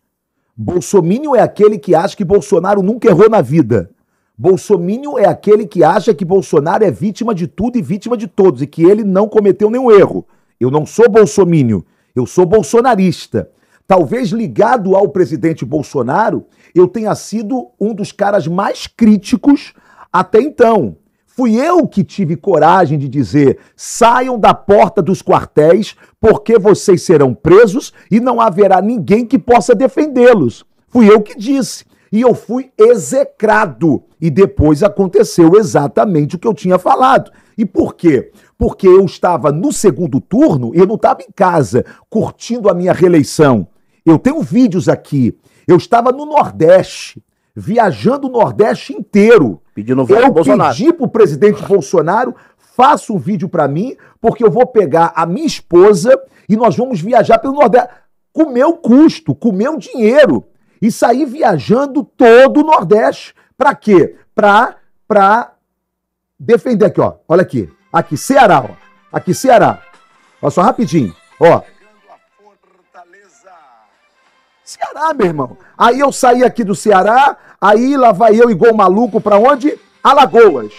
Bolsominion é aquele que acha que Bolsonaro nunca errou na vida. Bolsominion é aquele que acha que Bolsonaro é vítima de tudo e vítima de todos e que ele não cometeu nenhum erro. Eu não sou bolsominion, eu sou bolsonarista. Talvez ligado ao presidente Bolsonaro, eu tenha sido um dos caras mais críticos até então. Fui eu que tive coragem de dizer, saiam da porta dos quartéis, porque vocês serão presos e não haverá ninguém que possa defendê-los. Fui eu que disse. E eu fui execrado. E depois aconteceu exatamente o que eu tinha falado. E por quê? Porque eu estava no segundo turno e eu não estava em casa, curtindo a minha reeleição. Eu tenho vídeos aqui. Eu estava no Nordeste, viajando o Nordeste inteiro. Pedindo voto pro Bolsonaro. Eu pedi pro presidente Bolsonaro, faça um vídeo para mim, porque eu vou pegar a minha esposa e nós vamos viajar pelo Nordeste. Com meu custo, com meu dinheiro. E sair viajando todo o Nordeste. Para quê? Pra defender aqui, ó. Olha aqui. Aqui, Ceará, ó. Aqui, Ceará. Olha só, rapidinho. Ó. Ceará, meu irmão. Aí eu saí aqui do Ceará, aí lá vai eu igual maluco pra onde? Alagoas.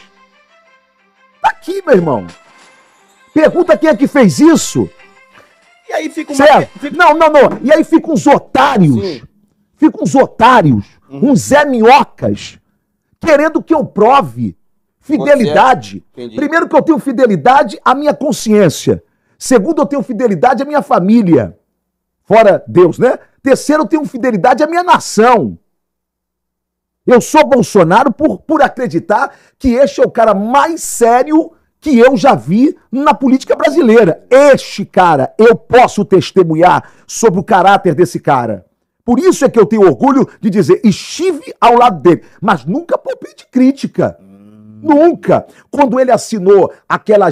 Tá aqui, meu irmão. Pergunta quem é que fez isso. E aí fica Não. E aí ficam uns otários. Sim. Ficam uns otários, uns Zé Minhocas, querendo que eu prove Fidelidade. Primeiro que eu tenho fidelidade à minha consciência. Segundo, eu tenho fidelidade à minha família. Fora Deus, né? Terceiro, eu tenho fidelidade à minha nação. Eu sou Bolsonaro por acreditar que este é o cara mais sério que eu já vi na política brasileira. Este cara, eu posso testemunhar sobre o caráter desse cara. Por isso é que eu tenho orgulho de dizer, estive ao lado dele, mas nunca poupei de crítica. Nunca. Quando ele assinou aquela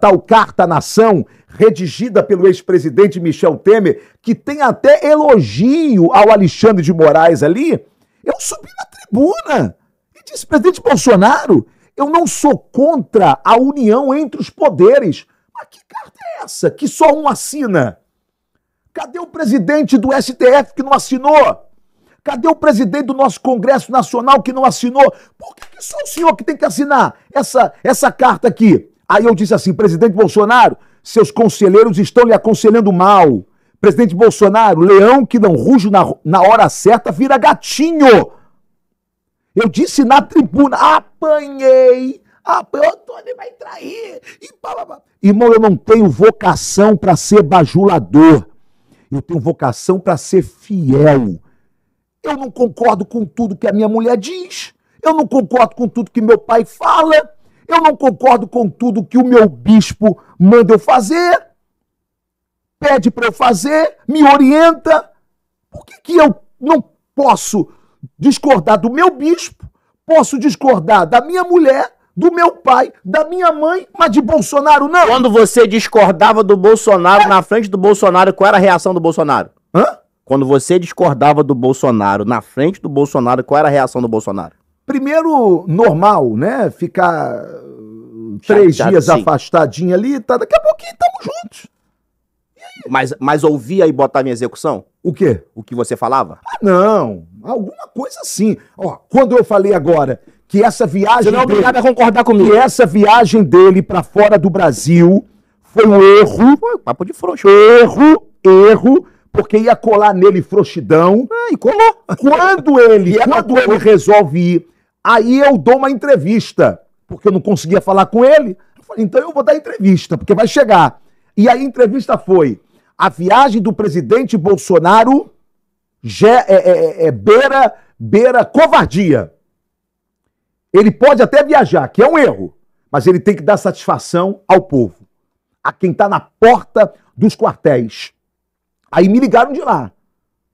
tal Carta à Nação, redigida pelo ex-presidente Michel Temer, que tem até elogio ao Alexandre de Moraes ali, eu subi na tribuna e disse, presidente Bolsonaro, eu não sou contra a união entre os poderes. Mas que carta é essa que só um assina? Cadê o presidente do STF que não assinou? Cadê o presidente do nosso Congresso Nacional que não assinou? Por que só o senhor que tem que assinar essa carta aqui? Aí eu disse assim, presidente Bolsonaro, seus conselheiros estão lhe aconselhando mal. Presidente Bolsonaro, leão que não ruge na hora certa vira gatinho. Eu disse na tribuna, apanhei, o Antônio vai trair. Irmão, eu não tenho vocação para ser bajulador. Eu tenho vocação para ser fiel. Eu não concordo com tudo que a minha mulher diz. Eu não concordo com tudo que meu pai fala. Eu não concordo com tudo que o meu bispo manda eu fazer. Pede para eu fazer, me orienta. Por que eu não posso discordar do meu bispo? Posso discordar da minha mulher, do meu pai, da minha mãe, mas de Bolsonaro não. Quando você discordava do Bolsonaro, na frente do Bolsonaro, qual era a reação do Bolsonaro? Hã? Quando você discordava do Bolsonaro, na frente do Bolsonaro, qual era a reação do Bolsonaro? Primeiro, normal, né? Ficar 3 dias afastadinho ali, tá? Daqui a pouquinho estamos juntos. Mas ouvia e botava em execução? O quê? O que você falava? Ah, não. Alguma coisa assim. Ó, quando eu falei agora que essa viagem... Você não é obrigado a concordar comigo. Que essa viagem dele pra fora do Brasil foi um erro. Foi papo de frouxo. Erro, porque ia colar nele frouxidão. E colou. Quando ele resolve ir, aí eu dou uma entrevista, porque eu não conseguia falar com ele. Eu falei, então eu vou dar entrevista, porque vai chegar. E aí a entrevista foi, a viagem do presidente Bolsonaro beira covardia. Ele pode até viajar, que é um erro, mas ele tem que dar satisfação ao povo, a quem está na porta dos quartéis. Aí me ligaram de lá.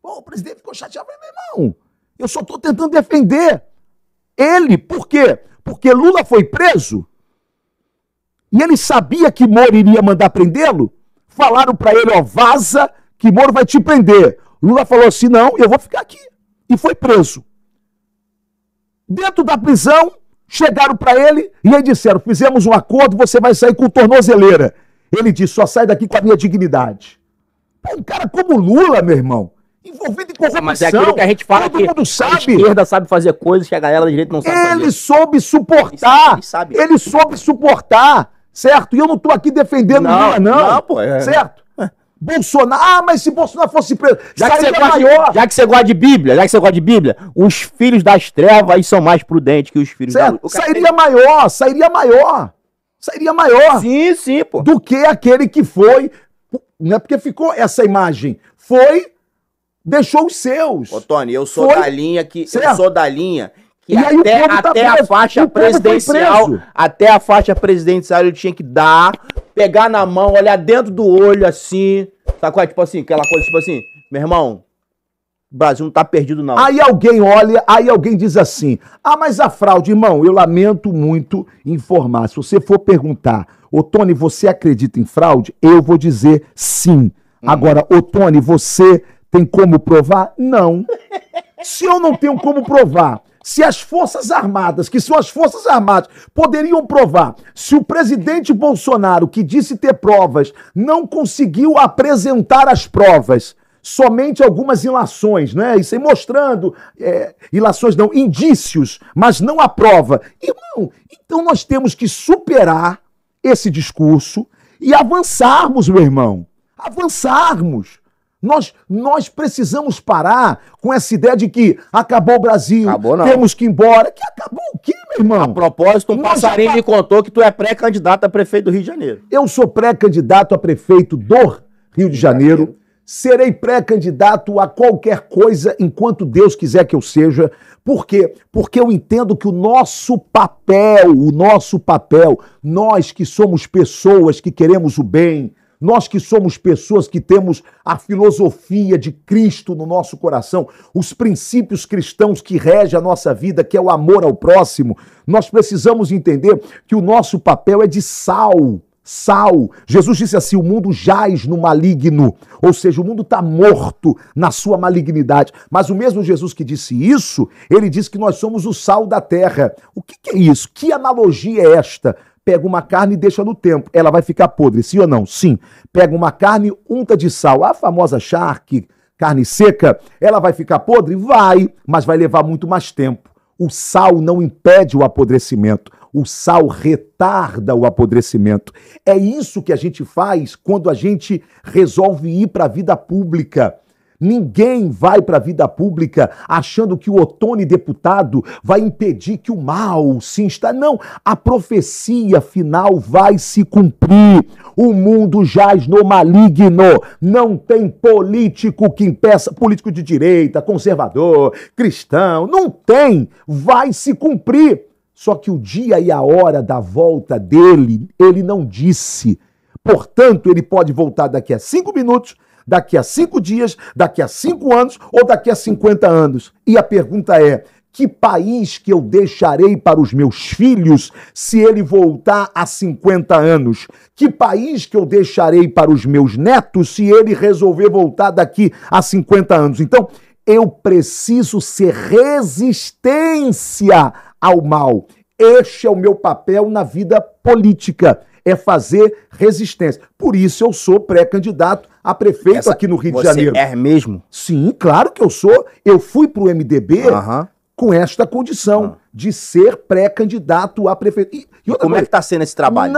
Pô, o presidente ficou chateado. Eu falei, meu irmão, eu só estou tentando defender ele. Por quê? Porque Lula foi preso e ele sabia que Moro iria mandar prendê-lo. Falaram para ele, ó, vaza, que Moro vai te prender. Lula falou assim, não, eu vou ficar aqui. E foi preso. Dentro da prisão, chegaram para ele e aí disseram, fizemos um acordo, você vai sair com tornozeleira. Ele disse, só sai daqui com a minha dignidade. Pô, um cara como Lula, meu irmão, envolvido em corrupção. Mas é aquilo que a gente fala, todo mundo sabe. A esquerda sabe fazer coisas que a galera da direita não sabe fazer. Ele soube suportar. Ele soube suportar, certo? E eu não tô aqui defendendo Lula, não. Não, pô. Certo? Bolsonaro, mas se Bolsonaro fosse preso, já que você gosta de Bíblia, os filhos das trevas são mais prudentes que os filhos da luz. Sairia maior. Sim, pô. Do que aquele que foi, não é porque ficou essa imagem, deixou os seus. Ô, Tony, eu sou da linha que e até a faixa presidencial ele tinha que pegar na mão, olhar dentro do olho assim, sabe qual é? Tipo assim, aquela coisa tipo assim, meu irmão, o Brasil não tá perdido não. Aí alguém olha, alguém diz assim, mas a fraude, irmão, eu lamento muito informar, se você for perguntar, ô Tony, você acredita em fraude? Eu vou dizer sim. Agora, ô Tony, você tem como provar? Não. Se eu não tenho como provar, se as Forças Armadas, que são as Forças Armadas, poderiam provar, se o presidente Bolsonaro, que disse ter provas, não conseguiu apresentar as provas, somente algumas ilações, né? Isso aí mostrando, ilações não, indícios, mas não a prova. Irmão, então nós temos que superar esse discurso e avançarmos, meu irmão. Avançarmos. Nós precisamos parar com essa ideia de que acabou o Brasil, acabou, não. Temos que ir embora. Que acabou o quê, meu irmão? A propósito, um passarinho me contou que tu é pré-candidato a prefeito do Rio de Janeiro. Eu sou pré-candidato a prefeito do Rio de Janeiro. Serei pré-candidato a qualquer coisa enquanto Deus quiser que eu seja. Por quê? Porque eu entendo que o nosso papel, nós que somos pessoas que queremos o bem, nós que somos pessoas que temos a filosofia de Cristo no nosso coração, os princípios cristãos que regem a nossa vida, que é o amor ao próximo, nós precisamos entender que o nosso papel é de sal. Sal. Jesus disse assim, o mundo jaz no maligno, ou seja, o mundo está morto na sua malignidade. Mas o mesmo Jesus que disse isso, ele disse que nós somos o sal da terra. O que é isso? Que analogia é esta? Pega uma carne e deixa no tempo. Ela vai ficar podre, sim ou não? Sim. Pega uma carne, unta de sal. A famosa charque, carne seca, ela vai ficar podre? Vai, mas vai levar muito mais tempo. O sal não impede o apodrecimento. O sal retarda o apodrecimento. É isso que a gente faz quando a gente resolve ir para a vida pública. Ninguém vai para a vida pública achando que o Ottoni deputado vai impedir que o mal se instale. Não, a profecia final vai se cumprir. O mundo jaz no maligno. Não tem político que impeça, político de direita, conservador, cristão. Não tem. Vai se cumprir. Só que o dia e a hora da volta dele, ele não disse. Portanto, ele pode voltar daqui a 5 minutos, daqui a 5 dias, daqui a 5 anos ou daqui a 50 anos. E a pergunta é, que país que eu deixarei para os meus filhos se ele voltar a 50 anos? Que país que eu deixarei para os meus netos se ele resolver voltar daqui a 50 anos? Então, eu preciso ser resistência ao mal. Este é o meu papel na vida política, é fazer resistência. Por isso eu sou pré-candidato a prefeito aqui no Rio de Janeiro. Você é mesmo? Sim, claro que eu sou. Eu fui para o MDB com esta condição de ser pré-candidato a prefeito. E como é que está sendo esse trabalho?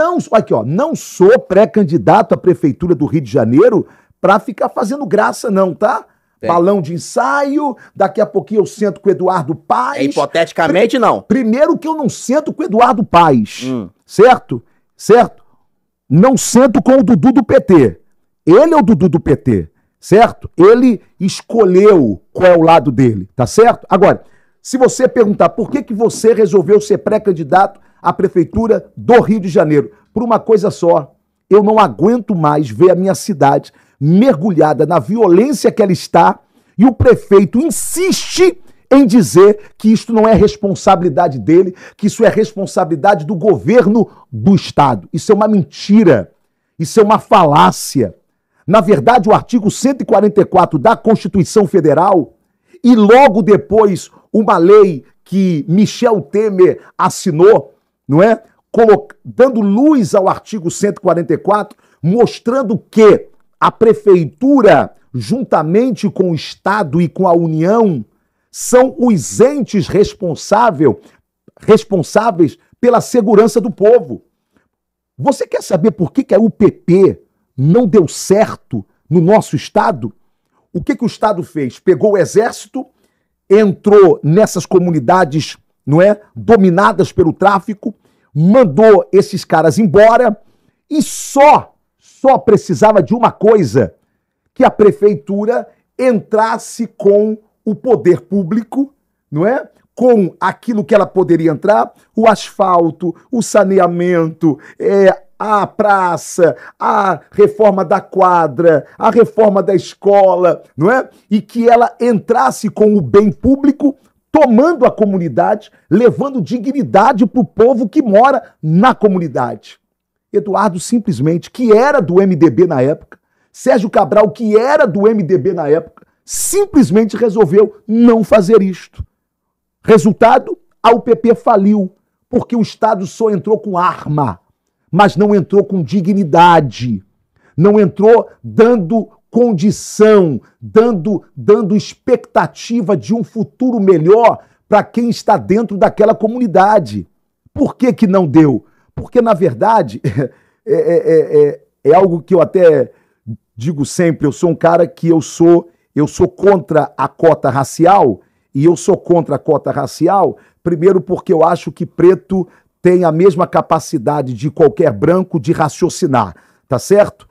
Não sou pré-candidato à prefeitura do Rio de Janeiro para ficar fazendo graça não, tá? Balão de ensaio, daqui a pouquinho eu sento com o Eduardo Paes. Hipoteticamente, não. Primeiro que eu não sento com o Eduardo Paes, certo? Certo? Não sento com o Dudu do PT. Ele é o Dudu do PT, certo? Ele escolheu qual é o lado dele, tá certo? Agora, se você perguntar por que você resolveu ser pré-candidato à prefeitura do Rio de Janeiro, por uma coisa só, eu não aguento mais ver a minha cidade mergulhada na violência que ela está, e o prefeito insiste em dizer que isto não é responsabilidade dele, que isso é responsabilidade do governo do Estado. Isso é uma mentira, isso é uma falácia. Na verdade, o artigo 144 da Constituição Federal e logo depois uma lei que Michel Temer assinou, não é? Dando luz ao artigo 144, mostrando que a prefeitura, juntamente com o Estado e com a União, são os entes responsáveis pela segurança do povo. Você quer saber por que a UPP não deu certo no nosso Estado? O que o Estado fez? Pegou o Exército, entrou nessas comunidades, não é, dominadas pelo tráfico, mandou esses caras embora e só precisava de uma coisa, que a prefeitura entrasse com o poder público, não é? Com aquilo que ela poderia entrar, o asfalto, o saneamento, a praça, a reforma da quadra, a reforma da escola, não é? E que ela entrasse com o bem público, tomando a comunidade, levando dignidade para o povo que mora na comunidade. Eduardo simplesmente, que era do MDB na época, Sérgio Cabral, que era do MDB na época, simplesmente resolveu não fazer isto. Resultado, a UPP faliu, porque o Estado só entrou com arma, mas não entrou com dignidade, não entrou dando condição, dando expectativa de um futuro melhor para quem está dentro daquela comunidade. Por que não deu? Porque, na verdade, é algo que eu até digo sempre, eu sou um cara que eu sou contra a cota racial, e eu sou contra a cota racial, primeiro porque eu acho que preto tem a mesma capacidade de qualquer branco de raciocinar, tá certo?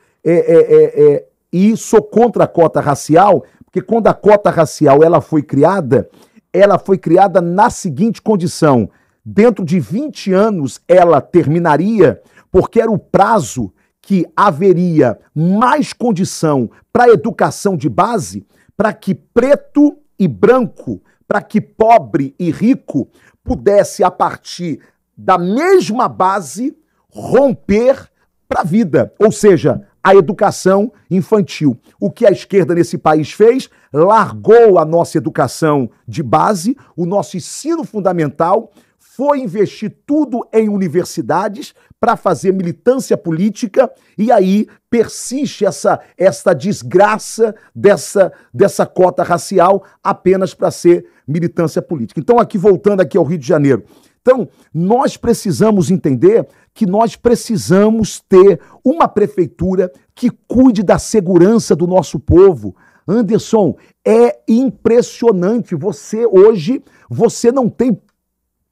E sou contra a cota racial, porque quando a cota racial ela foi criada na seguinte condição: dentro de 20 anos ela terminaria, porque era o prazo que haveria mais condição para a educação de base, para que preto e branco, para que pobre e rico pudesse, a partir da mesma base, romper para a vida, ou seja, a educação infantil. O que a esquerda nesse país fez? Largou a nossa educação de base, o nosso ensino fundamental, foi investir tudo em universidades para fazer militância política, e aí persiste essa desgraça dessa cota racial apenas para ser militância política. Então, aqui voltando aqui ao Rio de Janeiro. Então, nós precisamos entender que nós precisamos ter uma prefeitura que cuide da segurança do nosso povo. Anderson, é impressionante. Você não tem,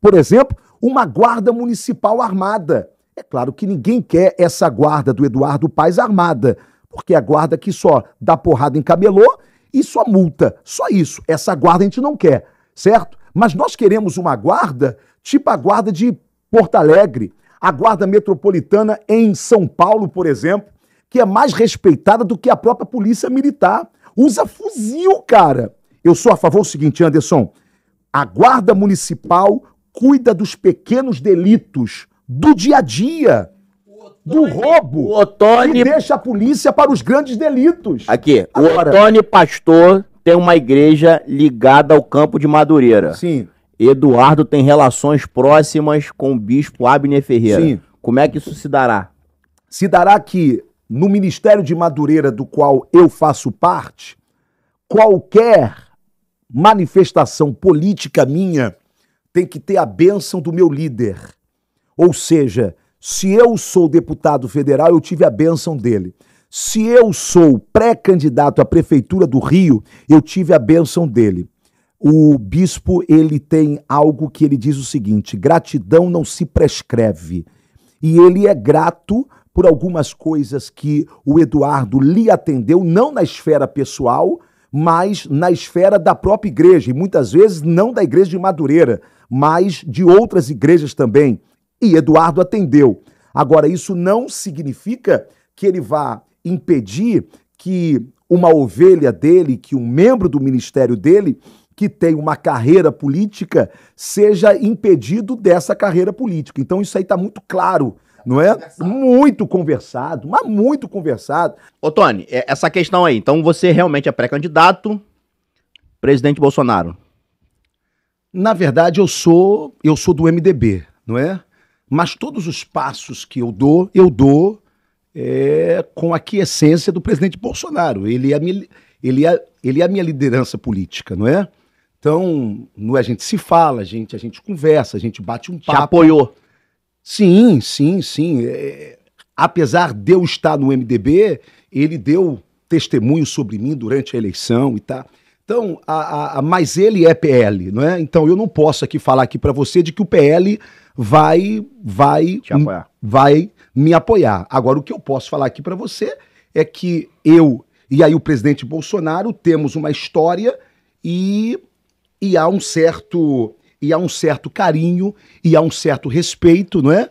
por exemplo, uma guarda municipal armada. É claro que ninguém quer essa guarda do Eduardo Paes armada, porque é a guarda que só dá porrada em camelô e só multa. Só isso. Essa guarda a gente não quer, certo? Mas nós queremos uma guarda tipo a guarda de Porto Alegre, a guarda metropolitana em São Paulo, por exemplo, que é mais respeitada do que a própria polícia militar. Usa fuzil, cara. Eu sou a favor do seguinte, Anderson: a guarda municipal cuida dos pequenos delitos do dia a dia, do roubo, e deixa a polícia para os grandes delitos. Aqui, agora, o Otônio Pastor tem uma igreja ligada ao Campo de Madureira. Sim. Eduardo tem relações próximas com o bispo Abner Ferreira. Sim. Como é que isso se dará? Se dará que, no Ministério de Madureira, do qual eu faço parte, qualquer manifestação política minha tem que ter a bênção do meu líder. Ou seja, se eu sou deputado federal, eu tive a bênção dele. Se eu sou pré-candidato à Prefeitura do Rio, eu tive a bênção dele. O bispo, ele tem algo que ele diz o seguinte: gratidão não se prescreve. E ele é grato por algumas coisas que o Eduardo lhe atendeu, não na esfera pessoal, mas na esfera da própria igreja. E muitas vezes não da igreja de Madureira, mas de outras igrejas também. E Eduardo atendeu. Agora, isso não significa que ele vá impedir que uma ovelha dele, que um membro do ministério dele, que tem uma carreira política, seja impedido dessa carreira política. Então isso aí está muito claro, não é? Muito conversado, mas muito conversado. Ô Tony, essa questão aí, então você realmente é pré-candidato, presidente Bolsonaro? Na verdade eu sou do MDB, não é? Mas todos os passos que eu dou com a aquiescência do presidente Bolsonaro. Ele é a minha liderança política, não é? Então, não é, a gente se fala, a gente conversa, a gente bate um papo. Te apoiou? Sim. Apesar de eu estar no MDB, ele deu testemunho sobre mim durante a eleição e tal. Então, mas ele é PL, não é? Então, eu não posso aqui falar aqui para você de que o PL vai me apoiar. Agora, o que eu posso falar aqui para você é que eu e aí o presidente Bolsonaro temos uma história e há um certo carinho e há um certo respeito, não é?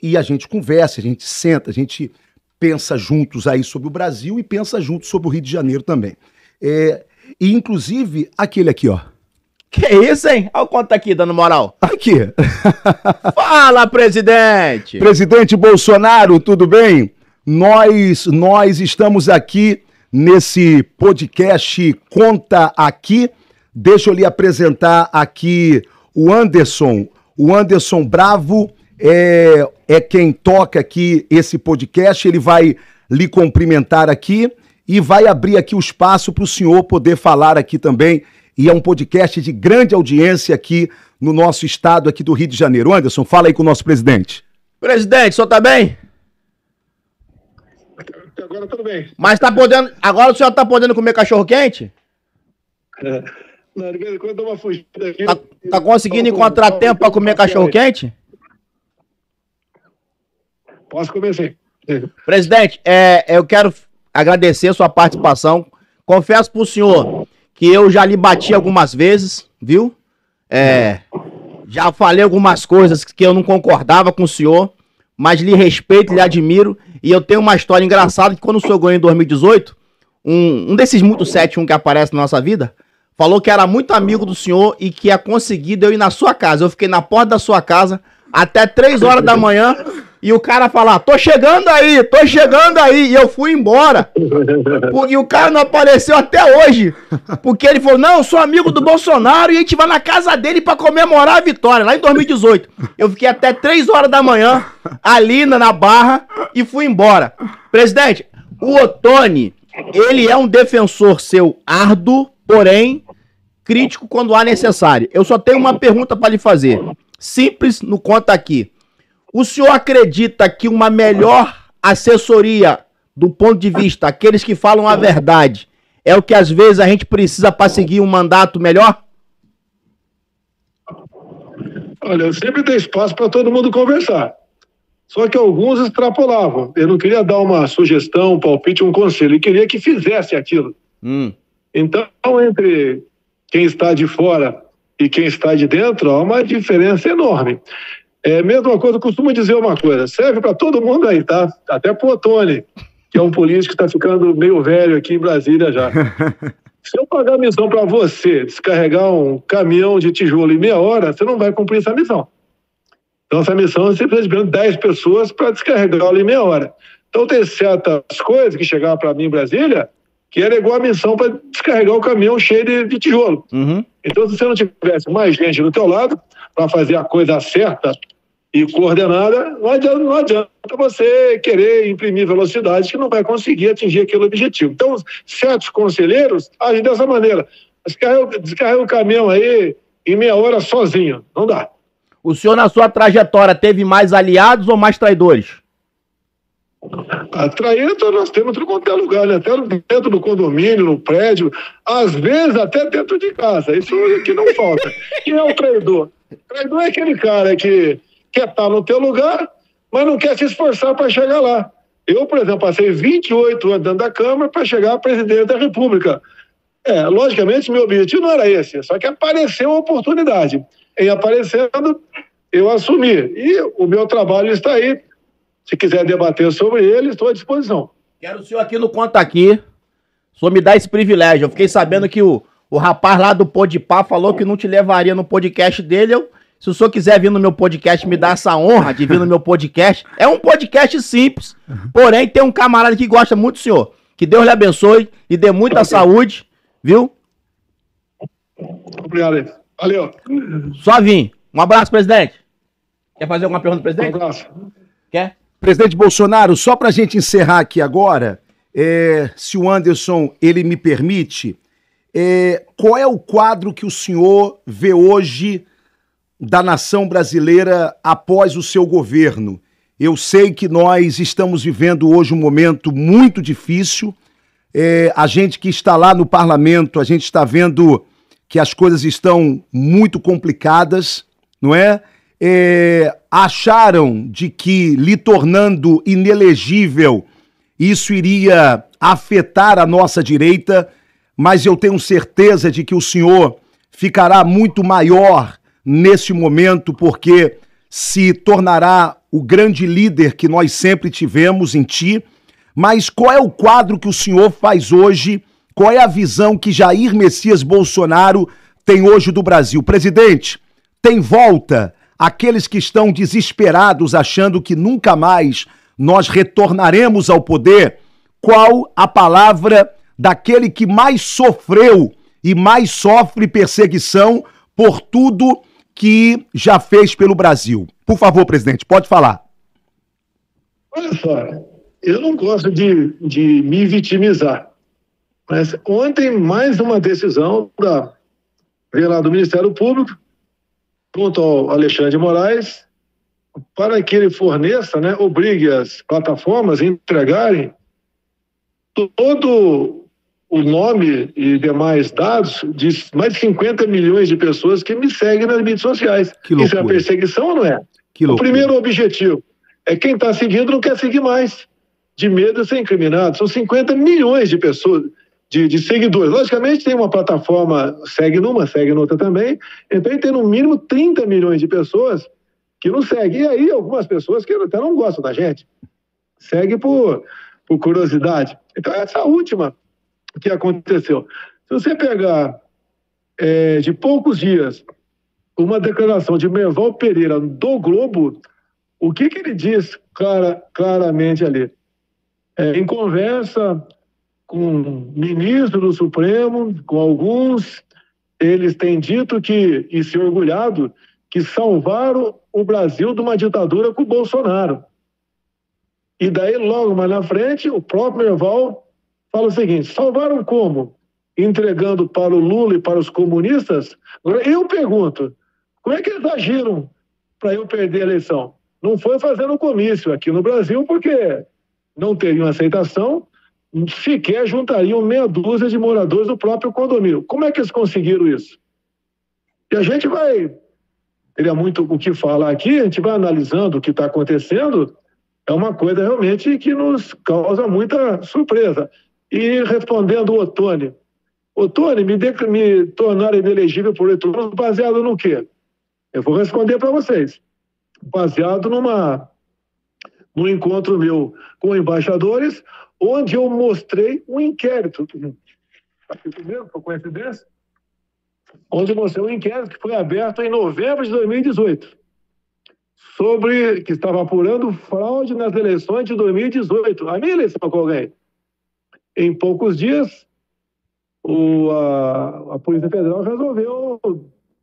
E a gente conversa, a gente senta, a gente pensa juntos aí sobre o Brasil e pensa juntos sobre o Rio de Janeiro também. E inclusive aquele aqui, ó. Que isso, hein? Olha o quanto tá aqui dando moral. Aqui. Fala, presidente! Presidente Bolsonaro, tudo bem? Nós estamos aqui nesse podcast Conta Aqui. Deixa eu lhe apresentar aqui o Anderson. O Anderson Bravo é quem toca aqui esse podcast. Ele vai lhe cumprimentar aqui e vai abrir aqui o espaço para o senhor poder falar aqui também. E é um podcast de grande audiência aqui no nosso estado aqui do Rio de Janeiro. Anderson, fala aí com o nosso presidente. Presidente, o senhor tá bem? Agora tudo bem. Mas tá podendo. Agora o senhor tá podendo comer cachorro-quente? Não, de vez em quando dá uma fugida aqui. Tá conseguindo encontrar tempo pra comer cachorro-quente? Posso comer sim. Presidente, eu quero agradecer a sua participação. Confesso pro senhor que eu já lhe bati algumas vezes, viu? Já falei algumas coisas que eu não concordava com o senhor, mas lhe respeito, lhe admiro. E eu tenho uma história engraçada que quando o senhor ganhou em 2018, um desses muitos 7-1 que aparece na nossa vida, falou que era muito amigo do senhor e que ia conseguir eu ir na sua casa. Eu fiquei na porta da sua casa até 3 horas da manhã e o cara falar, tô chegando aí, e eu fui embora. E o cara não apareceu até hoje, porque ele falou, não, eu sou amigo do Bolsonaro e a gente vai na casa dele pra comemorar a vitória, lá em 2018. Eu fiquei até 3 horas da manhã, ali na Barra, e fui embora. Presidente, o Ottoni, ele é um defensor seu árduo, porém crítico quando há necessário. Eu só tenho uma pergunta pra lhe fazer, simples no Conta Aqui. O senhor acredita que uma melhor assessoria, do ponto de vista, aqueles que falam a verdade, é o que às vezes a gente precisa para seguir um mandato melhor? Olha, eu sempre dei espaço para todo mundo conversar. Só que alguns extrapolavam. Eu não queria dar uma sugestão, um palpite, um conselho. Eu queria que fizesse aquilo. Então, entre quem está de fora e quem está de dentro, há uma diferença enorme. É a mesma coisa, eu costumo dizer uma coisa, serve para todo mundo aí, tá? Até pro Ottoni, que é um político que está ficando meio velho aqui em Brasília já. Se eu pagar a missão para você descarregar um caminhão de tijolo em meia hora, você não vai cumprir essa missão. Então, essa missão você precisa de 10 pessoas para descarregá-la em meia hora. Então, tem certas coisas que chegaram para mim em Brasília que era igual a missão para descarregar o caminhão cheio de tijolo. Então, se você não tivesse mais gente do teu lado para fazer a coisa certa e coordenada, não adianta você querer imprimir velocidade que não vai conseguir atingir aquele objetivo. Então, certos conselheiros agem dessa maneira. Descarrega o caminhão aí em meia hora sozinho. Não dá. O senhor, na sua trajetória, teve mais aliados ou mais traidores? Traído nós temos tudo quanto é lugar, né? Até dentro do condomínio, no prédio, às vezes até dentro de casa. Isso que não falta. Quem é o traidor? O traidor é aquele cara que quer estar no teu lugar, mas não quer se esforçar para chegar lá. Eu, por exemplo, passei 28 anos dentro da Câmara para chegar a presidente da República. Logicamente, meu objetivo não era esse, só que apareceu a oportunidade. Em aparecendo, eu assumi. E o meu trabalho está aí. Se quiser debater sobre ele, estou à disposição. Quero o senhor aqui no Conta Aqui. O senhor me dá esse privilégio. Eu fiquei sabendo que o rapaz lá do Podpah falou que não te levaria no podcast dele. Se o senhor quiser vir no meu podcast, me dá essa honra de vir no meu podcast. É um podcast simples, porém tem um camarada que gosta muito do senhor. Que Deus lhe abençoe e dê muita saúde, viu? Obrigado. Valeu. Só vim. Um abraço, presidente. Quer fazer alguma pergunta, presidente? Um abraço. Quer? Presidente Bolsonaro, só para a gente encerrar aqui agora, se o Anderson ele me permite, qual é o quadro que o senhor vê hoje da nação brasileira após o seu governo? Eu sei que nós estamos vivendo hoje um momento muito difícil. A gente que está lá no parlamento, a gente está vendo que as coisas estão muito complicadas, não é? Acharam de que, lhe tornando inelegível, isso iria afetar a nossa direita, mas eu tenho certeza de que o senhor ficará muito maior nesse momento, porque se tornará o grande líder que nós sempre tivemos em ti. Mas qual é o quadro que o senhor faz hoje? Qual é a visão que Jair Messias Bolsonaro tem hoje do Brasil? Presidente, tem volta aqueles que estão desesperados, achando que nunca mais nós retornaremos ao poder? Qual a palavra daquele que mais sofreu e mais sofre perseguição por tudo que já fez pelo Brasil? Por favor, presidente, pode falar. Olha só, eu não gosto de me vitimizar, mas ontem mais uma decisão do Ministério Público junto ao Alexandre de Moraes para que ele forneça, obrigue as plataformas a entregarem todo o nome e demais dados de mais de 50 milhões de pessoas que me seguem nas mídias sociais. Isso é uma perseguição ou não é? O primeiro objetivo é quem está seguindo não quer seguir mais, de medo de ser incriminado. São 50 milhões de pessoas, de seguidores. Logicamente tem uma plataforma, segue numa, segue noutra também, então tem no mínimo 30 milhões de pessoas que não seguem. E aí algumas pessoas que até não gostam da gente, seguem por curiosidade. Então essa última que aconteceu. Se você pegar de poucos dias uma declaração de Merval Pereira do Globo, o que ele diz claramente ali? Em conversa com ministro do Supremo, com alguns, eles têm dito que, e se orgulhado, que salvaram o Brasil de uma ditadura com o Bolsonaro. E daí, logo mais na frente, o próprio Merval fala o seguinte: salvaram como? Entregando para o Lula e para os comunistas? Agora, eu pergunto, como é que eles agiram para eu perder a eleição? Não foi fazendo comício aqui no Brasil, porque não teriam aceitação, sequer juntariam meia dúzia de moradores do próprio condomínio. Como é que eles conseguiram isso? E a gente teria muito o que falar aqui, a gente vai analisando o que está acontecendo, é uma coisa realmente que nos causa muita surpresa. E respondendo o Ottoni, me tornaram inelegível por 8 anos baseado no quê? Eu vou responder para vocês. Baseado num encontro meu com embaixadores, onde eu mostrei um inquérito. Aqui comigo, por coincidência, onde eu mostrei um inquérito que foi aberto em novembro de 2018, que estava apurando fraude nas eleições de 2018, a minha eleição com alguém. Em poucos dias, a Polícia Federal resolveu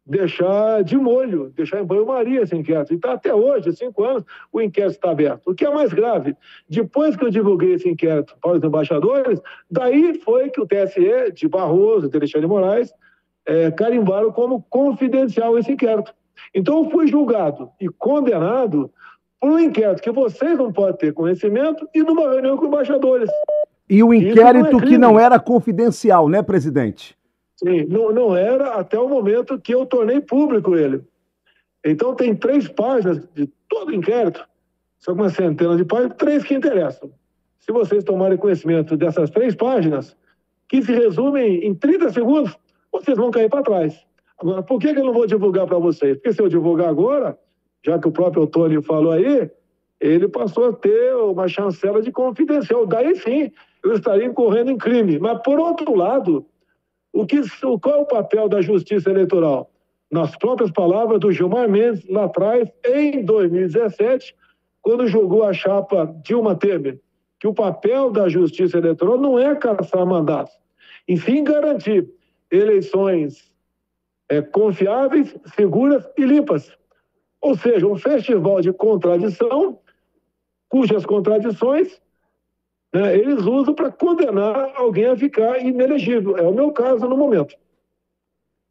deixar de molho, deixar em banho-maria esse inquérito. E está até hoje, 5 anos, o inquérito está aberto. O que é mais grave, depois que eu divulguei esse inquérito para os embaixadores, daí foi que o TSE, de Barroso, de Alexandre de Moraes, carimbaram como confidencial esse inquérito. Então, eu fui julgado e condenado por um inquérito que vocês não podem ter conhecimento e numa reunião com embaixadores. E o inquérito que não era confidencial, né, presidente? Sim, não era até o momento que eu tornei público ele. Então tem 3 páginas de todo o inquérito, são algumas centenas de páginas, 3 que interessam. Se vocês tomarem conhecimento dessas 3 páginas, que se resumem em 30 segundos, vocês vão cair para trás. Agora, por que eu não vou divulgar para vocês? Porque se eu divulgar agora, já que o próprio Ottoni falou aí, ele passou a ter uma chancela de confidencial. Daí sim, eu estaria incorrendo em crime. Mas, por outro lado, qual é o papel da Justiça Eleitoral? Nas próprias palavras do Gilmar Mendes, lá atrás, em 2017, quando julgou a chapa Dilma Temer, que o papel da Justiça Eleitoral não é caçar mandatos, e sim garantir eleições confiáveis, seguras e limpas. Ou seja, um festival de contradição, cujas contradições eles usam para condenar alguém a ficar inelegível. É o meu caso no momento.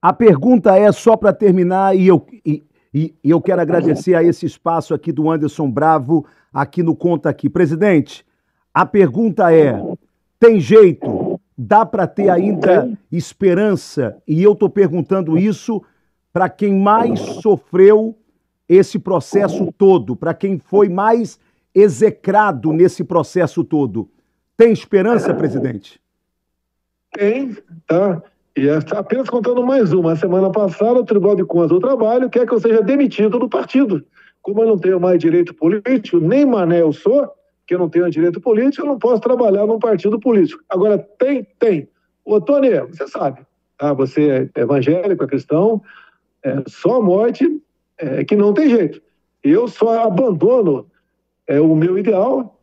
A pergunta é, só para terminar, e eu quero agradecer a esse espaço aqui do Anderson Bravo, aqui no Conta Aqui. Presidente, a pergunta é, tem jeito? Dá para ter ainda esperança? E eu estou perguntando isso para quem mais sofreu esse processo todo, para quem foi mais execrado nesse processo todo. Tem esperança, presidente? Tem, tá? E apenas contando mais uma. A semana passada, o Tribunal de Contas do Trabalho quer que eu seja demitido do partido. Como eu não tenho mais direito político, nem mané eu sou, que eu não tenho direito político, eu não posso trabalhar num partido político. Agora, tem. Ô, Tony, você sabe, tá? Você é evangélico, é cristão, só a morte que não tem jeito. Eu só abandono o meu ideal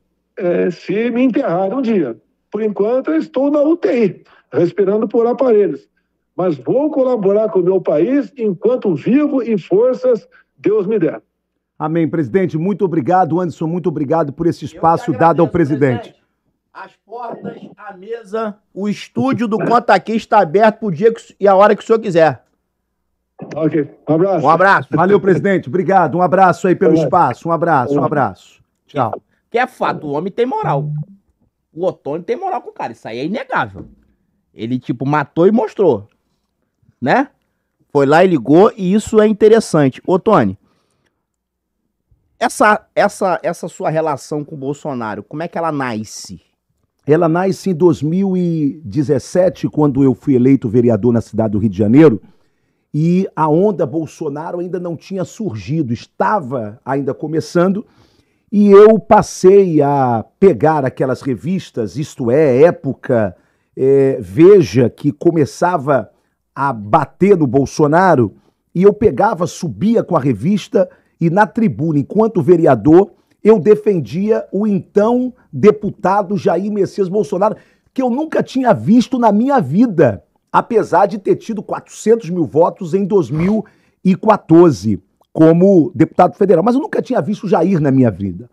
se me enterrarem um dia. Por enquanto, eu estou na UTI, respirando por aparelhos. Mas vou colaborar com o meu país enquanto vivo e forças Deus me der. Amém, presidente. Muito obrigado, Anderson. Muito obrigado por esse espaço dado ao presidente. As portas, a mesa, o estúdio do Conta Aqui está aberto pro dia e a hora que o senhor quiser. Ok. Um abraço. Um abraço. Valeu, presidente. Obrigado. Um abraço aí pelo espaço. Um abraço. Tchau. Que é fato, o homem tem moral. O Ottoni tem moral com o cara, isso aí é inegável. Ele, tipo, matou e mostrou, né? Foi lá e ligou, e isso é interessante. Ottoni, essa sua relação com o Bolsonaro, como é que ela nasce? Ela nasce em 2017, quando eu fui eleito vereador na cidade do Rio de Janeiro, e a onda Bolsonaro ainda não tinha surgido, estava ainda começando, e eu passei a pegar aquelas revistas, isto é, Época, Veja, que começava a bater no Bolsonaro, e eu pegava, subia com a revista, e na tribuna, enquanto vereador, eu defendia o então deputado Jair Messias Bolsonaro, que eu nunca tinha visto na minha vida, apesar de ter tido 400 mil votos em 2014 como deputado federal. Mas eu nunca tinha visto o Jair na minha vida.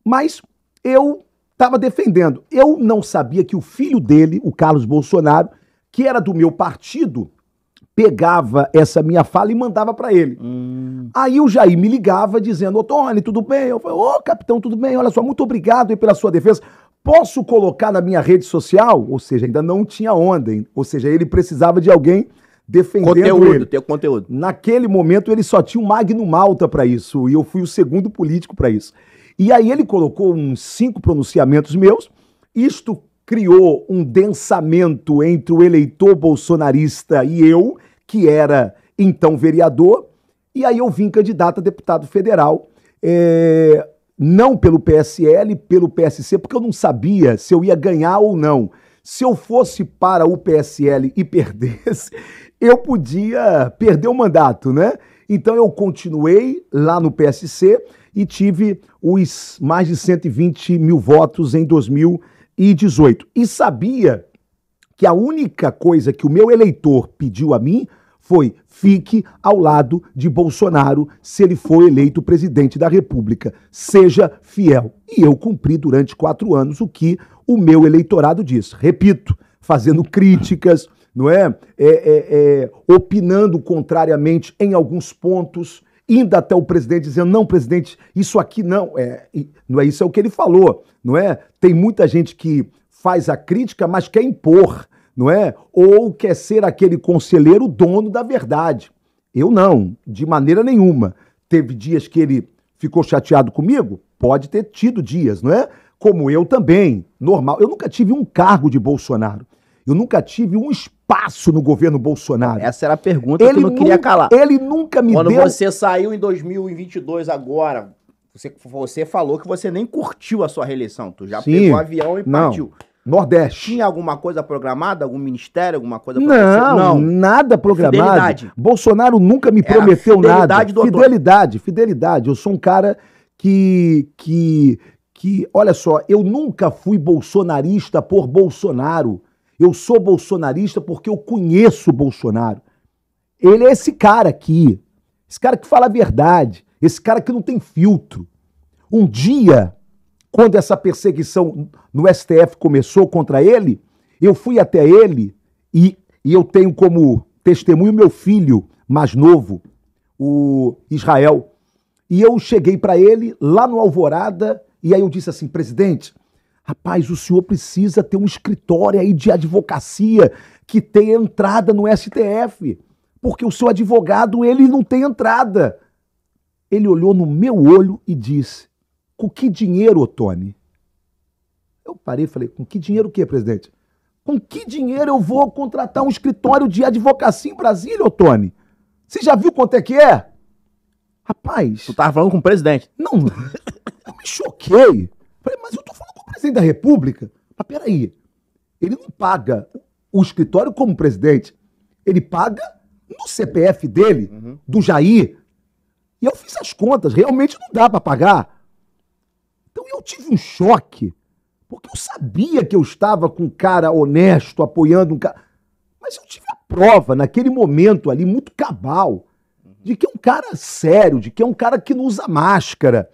Mas eu estava defendendo. Eu não sabia que o filho dele, o Carlos Bolsonaro, que era do meu partido, pegava essa minha fala e mandava para ele. Aí o Jair me ligava dizendo: Ottoni, tudo bem? Eu falei: ô, capitão, tudo bem? Olha só, muito obrigado aí pela sua defesa. Posso colocar na minha rede social? Ou seja, ainda não tinha onda, hein? Ou seja, ele precisava de alguém defendendo ele. Ter conteúdo. Naquele momento ele só tinha um Magno Malta para isso, e eu fui o segundo político para isso. E aí ele colocou uns 5 pronunciamentos meus. Isto criou um densamento entre o eleitor bolsonarista e eu, que era então vereador, e aí eu vim candidato a deputado federal, não pelo PSL, pelo PSC, porque eu não sabia se eu ia ganhar ou não. Se eu fosse para o PSL e perdesse, eu podia perder o mandato, né? Então eu continuei lá no PSC e tive os mais de 120 mil votos em 2018. E sabia que a única coisa que o meu eleitor pediu a mim foi: fique ao lado de Bolsonaro se ele for eleito presidente da República. Seja fiel. E eu cumpri durante 4 anos o que o meu eleitorado disse. Repito, fazendo críticas, não é? Opinando contrariamente em alguns pontos, indo até o presidente dizendo: não, presidente, isso aqui não é isso, é o que ele falou, não é? Tem muita gente que faz a crítica, mas quer impor, não é? Ou quer ser aquele conselheiro dono da verdade. Eu não, de maneira nenhuma. Teve dias que ele ficou chateado comigo? Pode ter tido dias, não é? Como eu também, normal. Eu nunca tive um cargo de Bolsonaro. Eu nunca tive um espaço no governo Bolsonaro. Essa era a pergunta que eu não queria calar. Ele nunca me deu... Quando você saiu em 2022 agora, você falou que você nem curtiu a sua reeleição. Tu já pegou o avião e partiu. Nordeste. Tinha alguma coisa programada? Algum ministério? Alguma coisa não, nada programado. Fidelidade. Bolsonaro nunca me prometeu nada. Fidelidade. Eu sou um cara que, olha só, eu nunca fui bolsonarista por Bolsonaro. Eu sou bolsonarista porque eu conheço o Bolsonaro. Ele é esse cara aqui. Esse cara que fala a verdade. Esse cara que não tem filtro. Um dia, quando essa perseguição no STF começou contra ele, eu fui até ele e eu tenho como testemunho meu filho mais novo, o Israel. E eu cheguei para ele lá no Alvorada e aí eu disse assim: presidente, rapaz, o senhor precisa ter um escritório aí de advocacia que tenha entrada no STF, porque o seu advogado, ele não tem entrada. Ele olhou no meu olho e disse: com que dinheiro, Ottoni? Eu parei e falei: com que dinheiro o quê, presidente? Com que dinheiro eu vou contratar um escritório de advocacia em Brasília, Ottoni? Você já viu quanto é que é? Rapaz... Tu tava falando com o presidente. Não, eu me choquei. Falei: mas eu tô falando com o presidente da República. Mas peraí, ele não paga o escritório como presidente. Ele paga no CPF dele, do Jair. E eu fiz as contas, realmente não dá para pagar. Então eu tive um choque, porque eu sabia que eu estava com um cara honesto, apoiando um cara... Mas eu tive a prova, naquele momento ali, muito cabal, de que é um cara sério, de que é um cara que não usa máscara,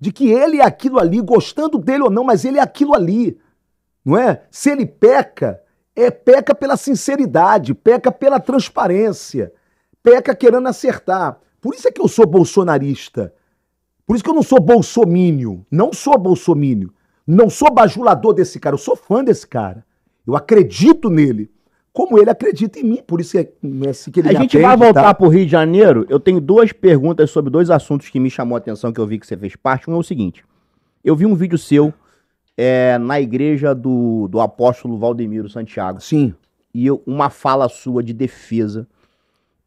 de que ele é aquilo ali, gostando dele ou não, mas ele é aquilo ali, não é? Se ele peca, peca pela sinceridade, peca pela transparência, peca querendo acertar. Por isso é que eu sou bolsonarista. Por isso que eu não sou bolsomínio. Não sou bolsomínio. Não sou bajulador desse cara, eu sou fã desse cara. Eu acredito nele, como ele acredita em mim. Por isso é assim que ele A gente vai voltar pro Rio de Janeiro. Eu tenho 2 perguntas sobre 2 assuntos que me chamou a atenção, que eu vi que você fez parte. Um é o seguinte. Eu vi um vídeo seu na igreja do apóstolo Valdemiro Santiago. Sim. E uma fala sua de defesa.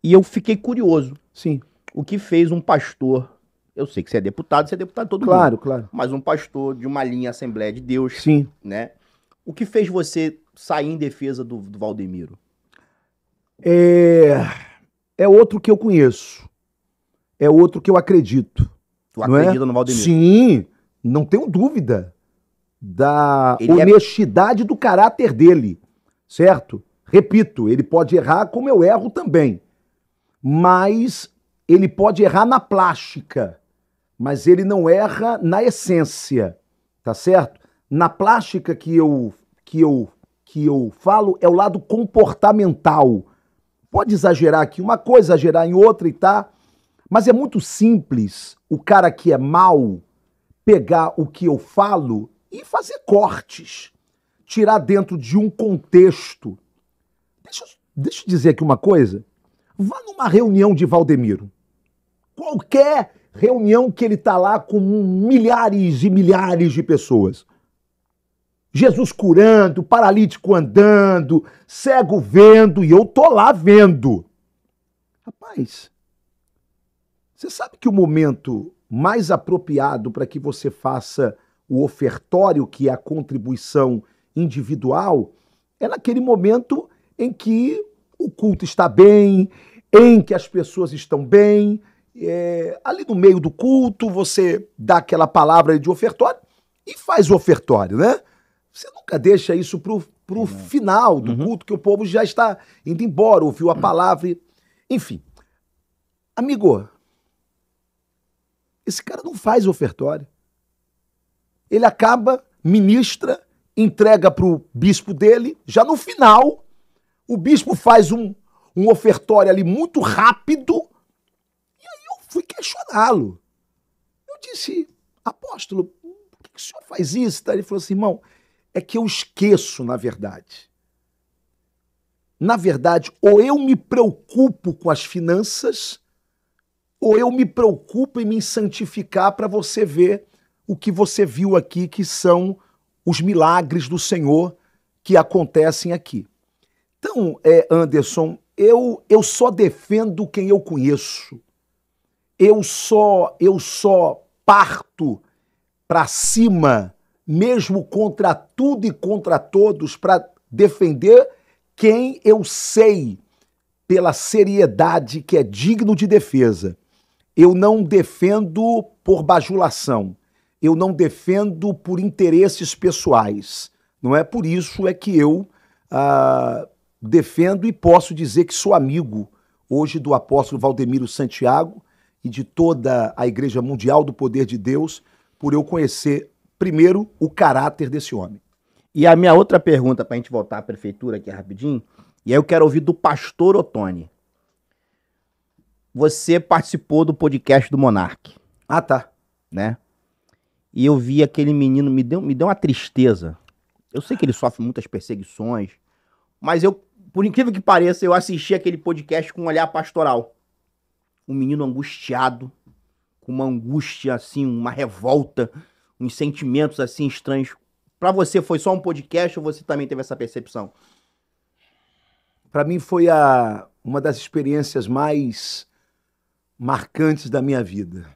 E eu fiquei curioso. Sim. O que fez um pastor... Eu sei que você é deputado todo mundo. Claro, claro. Mas um pastor de uma linha Assembleia de Deus. Sim. Né? O que fez você sair em defesa do Valdemiro? É outro que eu conheço. É outro que eu acredito. Tu acredita no Valdemiro? Sim, não tenho dúvida da honestidade do caráter dele, certo? Repito, ele pode errar como eu erro também. Mas ele pode errar na plástica. Mas ele não erra na essência, tá certo? Na plástica que eu falo é o lado comportamental. Pode exagerar aqui uma coisa, exagerar em outra e tá. Mas é muito simples o cara que é mau pegar o que eu falo e fazer cortes. Tirar dentro de um contexto. Deixa eu dizer aqui uma coisa. Vá numa reunião de Valdemiro. Qualquer reunião que ele tá lá com milhares e milhares de pessoas. Jesus curando, paralítico andando, cego vendo, e eu tô lá vendo. Rapaz, você sabe que o momento mais apropriado para que você faça o ofertório, que é a contribuição individual, é naquele momento em que o culto está bem, em que as pessoas estão bem. Ali no meio do culto, você dá aquela palavra de ofertório e faz o ofertório, né? Você nunca deixa isso pro final do culto, que o povo já está indo embora, ouviu a palavra. Enfim. Amigo, esse cara não faz ofertório. Ele acaba, ministra, entrega pro bispo dele, já no final, o bispo faz um ofertório ali muito rápido, e aí eu fui questioná-lo. Eu disse, apóstolo, por que o senhor faz isso? Ele falou assim, irmão, é que eu esqueço, na verdade. Na verdade, ou eu me preocupo com as finanças, ou eu me preocupo em me santificar para você ver o que você viu aqui, que são os milagres do Senhor que acontecem aqui. Então, Anderson, eu só defendo quem eu conheço. Eu só parto para cima, mesmo contra tudo e contra todos, para defender quem eu sei pela seriedade que é digno de defesa. Eu não defendo por bajulação. Eu não defendo por interesses pessoais. Não é por isso que eu defendo e posso dizer que sou amigo hoje do apóstolo Valdemiro Santiago e de toda a Igreja Mundial do Poder de Deus, por eu conhecer, primeiro, o caráter desse homem. E a minha outra pergunta, para a gente voltar à prefeitura aqui rapidinho, e aí eu quero ouvir do pastor Ottoni. Você participou do podcast do Monark. Ah, tá. Né? E eu vi aquele menino, me deu uma tristeza. Eu sei que ele sofre muitas perseguições, mas eu, por incrível que pareça, eu assisti aquele podcast com um olhar pastoral. Um menino angustiado, com uma angústia, assim, uma revolta, uns sentimentos, assim, estranhos. Pra você foi só um podcast ou você também teve essa percepção? Pra mim foi uma das experiências mais marcantes da minha vida.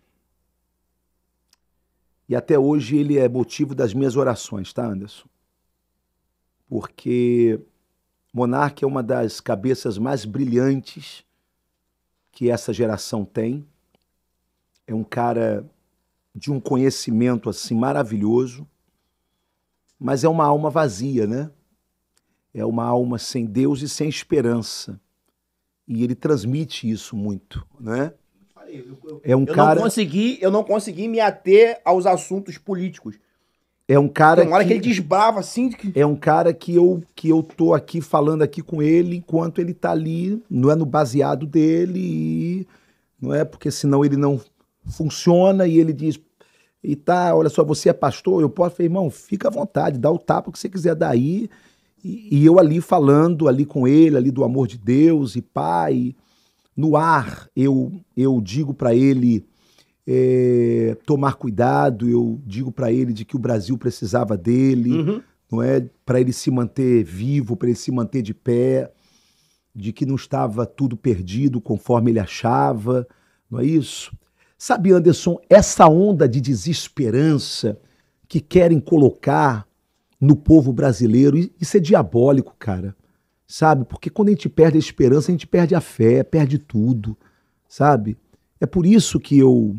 E até hoje ele é motivo das minhas orações, tá, Anderson? Porque Monark é uma das cabeças mais brilhantes que essa geração tem. É um cara de um conhecimento assim maravilhoso, mas é uma alma vazia, né? É uma alma sem Deus e sem esperança. E ele transmite isso muito, né? Eu não consegui me ater aos assuntos políticos. É um cara Tem uma hora que ele desbrava assim. É um cara que eu tô aqui falando aqui com ele enquanto ele tá ali, não é no baseado dele, e não é porque senão ele não funciona, e ele diz, e tá, olha só, você é pastor, eu posso, falei, irmão, fica à vontade, dá o tapa que você quiser dar aí, e eu ali falando, ali com ele, ali do amor de Deus, e pai, no ar, eu digo para ele tomar cuidado, eu digo para ele de que o Brasil precisava dele, não é, para ele se manter vivo, para ele se manter de pé, de que não estava tudo perdido conforme ele achava, não é isso? Sabe, Anderson, essa onda de desesperança que querem colocar no povo brasileiro, isso é diabólico, cara, sabe? Porque quando a gente perde a esperança, a gente perde a fé, perde tudo, sabe? É por isso que eu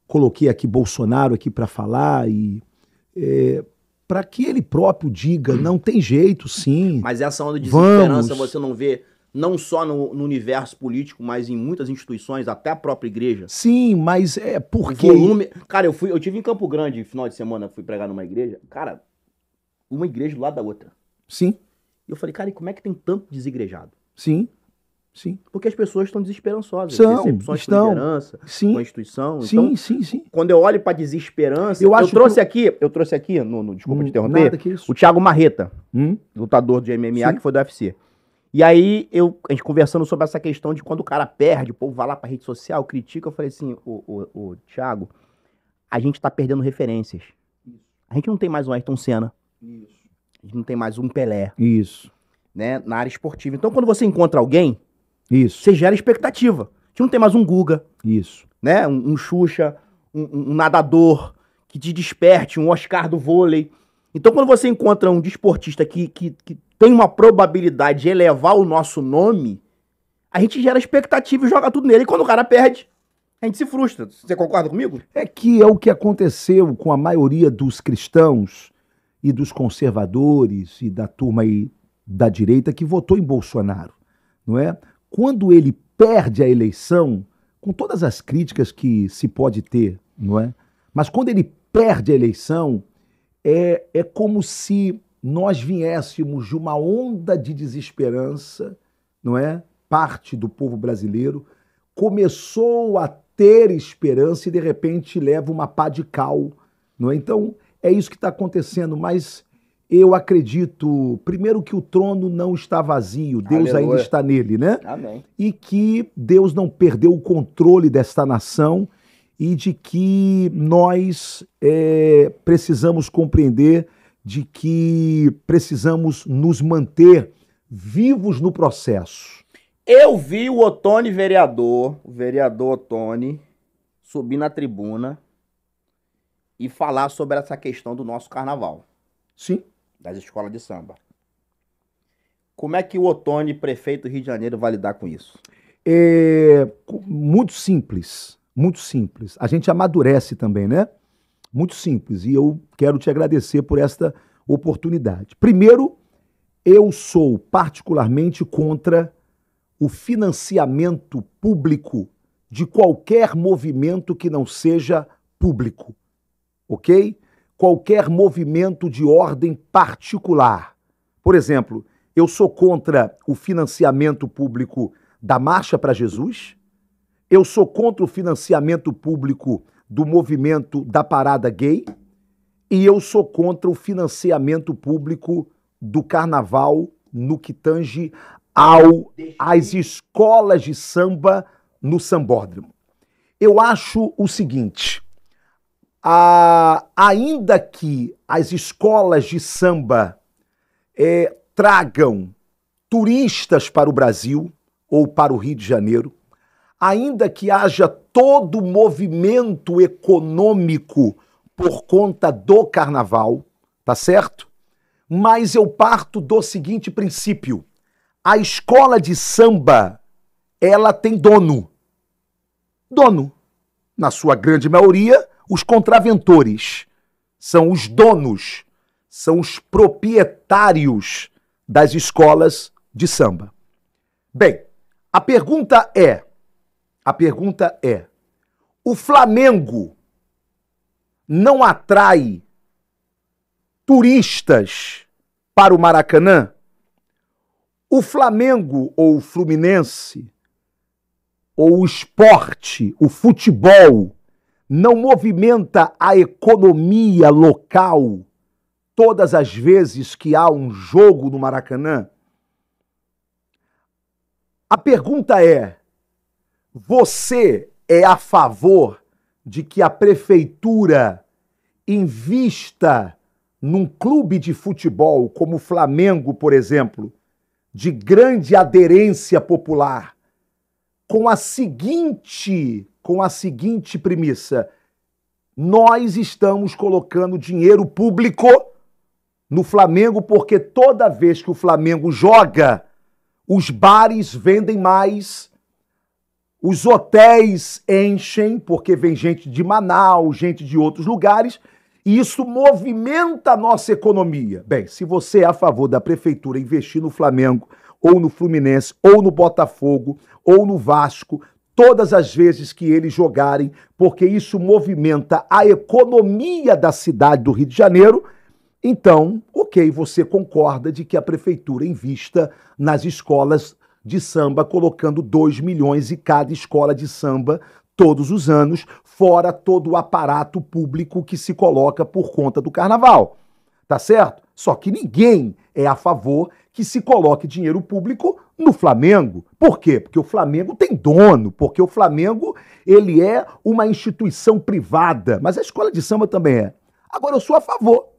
coloquei aqui Bolsonaro aqui para falar e para que ele próprio diga, não tem jeito, sim. Mas essa onda de desesperança você não vê não só no universo político, mas em muitas instituições, até a própria igreja. Sim, mas é porque... Cara, eu tive em Campo Grande, final de semana, fui pregar numa igreja, cara, uma igreja do lado da outra. Sim. E eu falei, cara, e como é que tem tanto desigrejado? Sim. Sim. Porque as pessoas estão desesperançosas. Decepções com liderança, sim. com a instituição. Sim, então, sim. Quando eu olho pra desesperança... Eu trouxe aqui, desculpa te interromper, o Thiago Marreta, lutador de MMA, que foi do UFC. E aí, a gente conversando sobre essa questão de quando o cara perde, o povo vai lá pra rede social, critica, eu falei assim, ô Thiago, a gente tá perdendo referências. Isso. A gente não tem mais um Ayrton Senna. Isso. A gente não tem mais um Pelé. Isso. Né, na área esportiva. Então, quando você encontra alguém, isso, você gera expectativa. A gente não tem mais um Guga. Isso. Né, um Xuxa, um nadador que te desperte, um Oscar do vôlei. Então, quando você encontra um desportista que tem uma probabilidade de elevar o nosso nome, a gente gera expectativa e joga tudo nele. E quando o cara perde, a gente se frustra. Você concorda comigo? É que é o que aconteceu com a maioria dos cristãos e dos conservadores e da turma aí da direita que votou em Bolsonaro, não é? Quando ele perde a eleição, com todas as críticas que se pode ter, não é? Mas quando ele perde a eleição, é como se nós viéssemos de uma onda de desesperança, não é? Parte do povo brasileiro começou a ter esperança e de repente leva uma pá de cal, não é? Então, é isso que está acontecendo, mas eu acredito, primeiro, que o trono não está vazio, Deus ainda está nele, né? Amém. E que Deus não perdeu o controle desta nação e de que nós precisamos compreender de que precisamos nos manter vivos no processo. Eu vi o Ottoni vereador, o vereador Ottoni, subir na tribuna e falar sobre essa questão do nosso carnaval. Sim. Das escolas de samba. Como é que o Ottoni, prefeito do Rio de Janeiro, vai lidar com isso? Muito simples, muito simples. A gente amadurece também, né? Muito simples. E eu quero te agradecer por esta oportunidade. Primeiro, eu sou particularmente contra o financiamento público de qualquer movimento que não seja público, ok? Qualquer movimento de ordem particular. Por exemplo, eu sou contra o financiamento público da Marcha para Jesus, eu sou contra o financiamento público do movimento da Parada Gay e eu sou contra o financiamento público do Carnaval no que tange às escolas de samba no Sambódromo. Eu acho o seguinte, ainda que as escolas de samba tragam turistas para o Brasil ou para o Rio de Janeiro, ainda que haja todo o movimento econômico por conta do carnaval, tá certo? Mas eu parto do seguinte princípio: a escola de samba, ela tem dono. Dono. Na sua grande maioria, os contraventores são os donos, são os proprietários das escolas de samba. Bem, a pergunta é, o Flamengo não atrai turistas para o Maracanã? O Flamengo ou o Fluminense, ou o esporte, o futebol, não movimenta a economia local todas as vezes que há um jogo no Maracanã? A pergunta é: você é a favor de que a prefeitura invista num clube de futebol como o Flamengo, por exemplo, de grande aderência popular, com a seguinte premissa: nós estamos colocando dinheiro público no Flamengo porque toda vez que o Flamengo joga, os bares vendem mais, os hotéis enchem, porque vem gente de Manaus, gente de outros lugares, e isso movimenta a nossa economia. Bem, se você é a favor da prefeitura investir no Flamengo, ou no Fluminense, ou no Botafogo, ou no Vasco, todas as vezes que eles jogarem, porque isso movimenta a economia da cidade do Rio de Janeiro, então, ok, você concorda de que a prefeitura invista nas escolas de samba, colocando 2 milhões em cada escola de samba todos os anos, fora todo o aparato público que se coloca por conta do carnaval. Tá certo? Só que ninguém é a favor que se coloque dinheiro público no Flamengo. Por quê? Porque o Flamengo tem dono, porque o Flamengo, ele é uma instituição privada, mas a escola de samba também é. Agora, eu sou a favor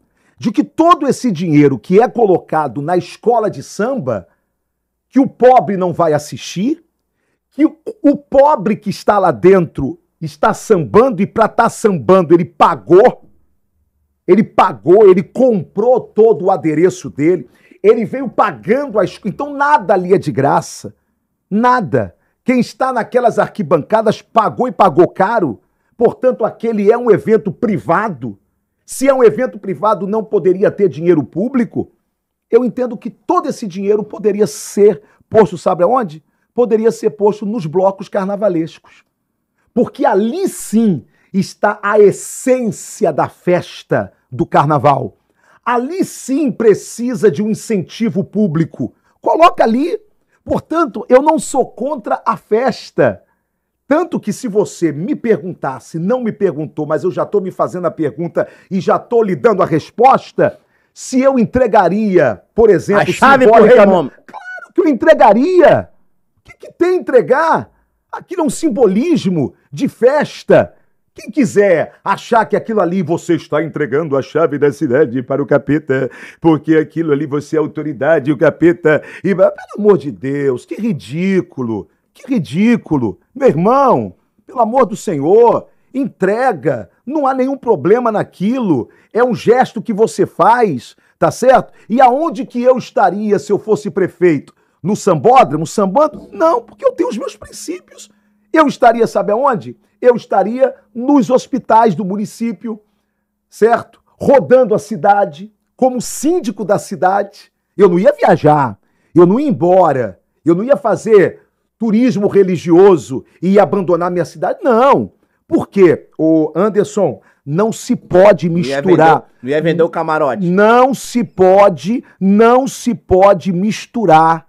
de que todo esse dinheiro que é colocado na escola de samba, que o pobre não vai assistir, que o pobre que está lá dentro está sambando, e para estar sambando ele comprou todo o adereço dele, ele veio pagando a escola, então nada ali é de graça, nada. Quem está naquelas arquibancadas pagou e pagou caro, portanto aquele é um evento privado. Se é um evento privado, não poderia ter dinheiro público? Eu entendo que todo esse dinheiro poderia ser posto, sabe aonde? Poderia ser posto nos blocos carnavalescos. Porque ali sim está a essência da festa do carnaval. Ali sim precisa de um incentivo público. Coloca ali. Portanto, eu não sou contra a festa. Tanto que se você me perguntasse, não me perguntou, mas eu já estou me fazendo a pergunta e já estou lhe dando a resposta, se eu entregaria, por exemplo... A chave pro rei Momo. Claro que eu entregaria. O que tem entregar? Aquilo é um simbolismo de festa. Quem quiser achar que aquilo ali você está entregando a chave da cidade para o capeta, porque aquilo ali você é autoridade e o capeta... Pelo amor de Deus, que ridículo. Que ridículo. Meu irmão, pelo amor do Senhor, entrega. Não há nenhum problema naquilo. É um gesto que você faz, tá certo? E aonde que eu estaria se eu fosse prefeito? No sambódromo? Sambando? Não, porque eu tenho os meus princípios. Eu estaria, sabe aonde? Eu estaria nos hospitais do município, certo? Rodando a cidade, como síndico da cidade. Eu não ia viajar, eu não ia embora, eu não ia fazer turismo religioso e ia abandonar minha cidade. Não. Por quê? Ô Anderson, não se pode misturar. Não ia vender o camarote. Não se pode misturar,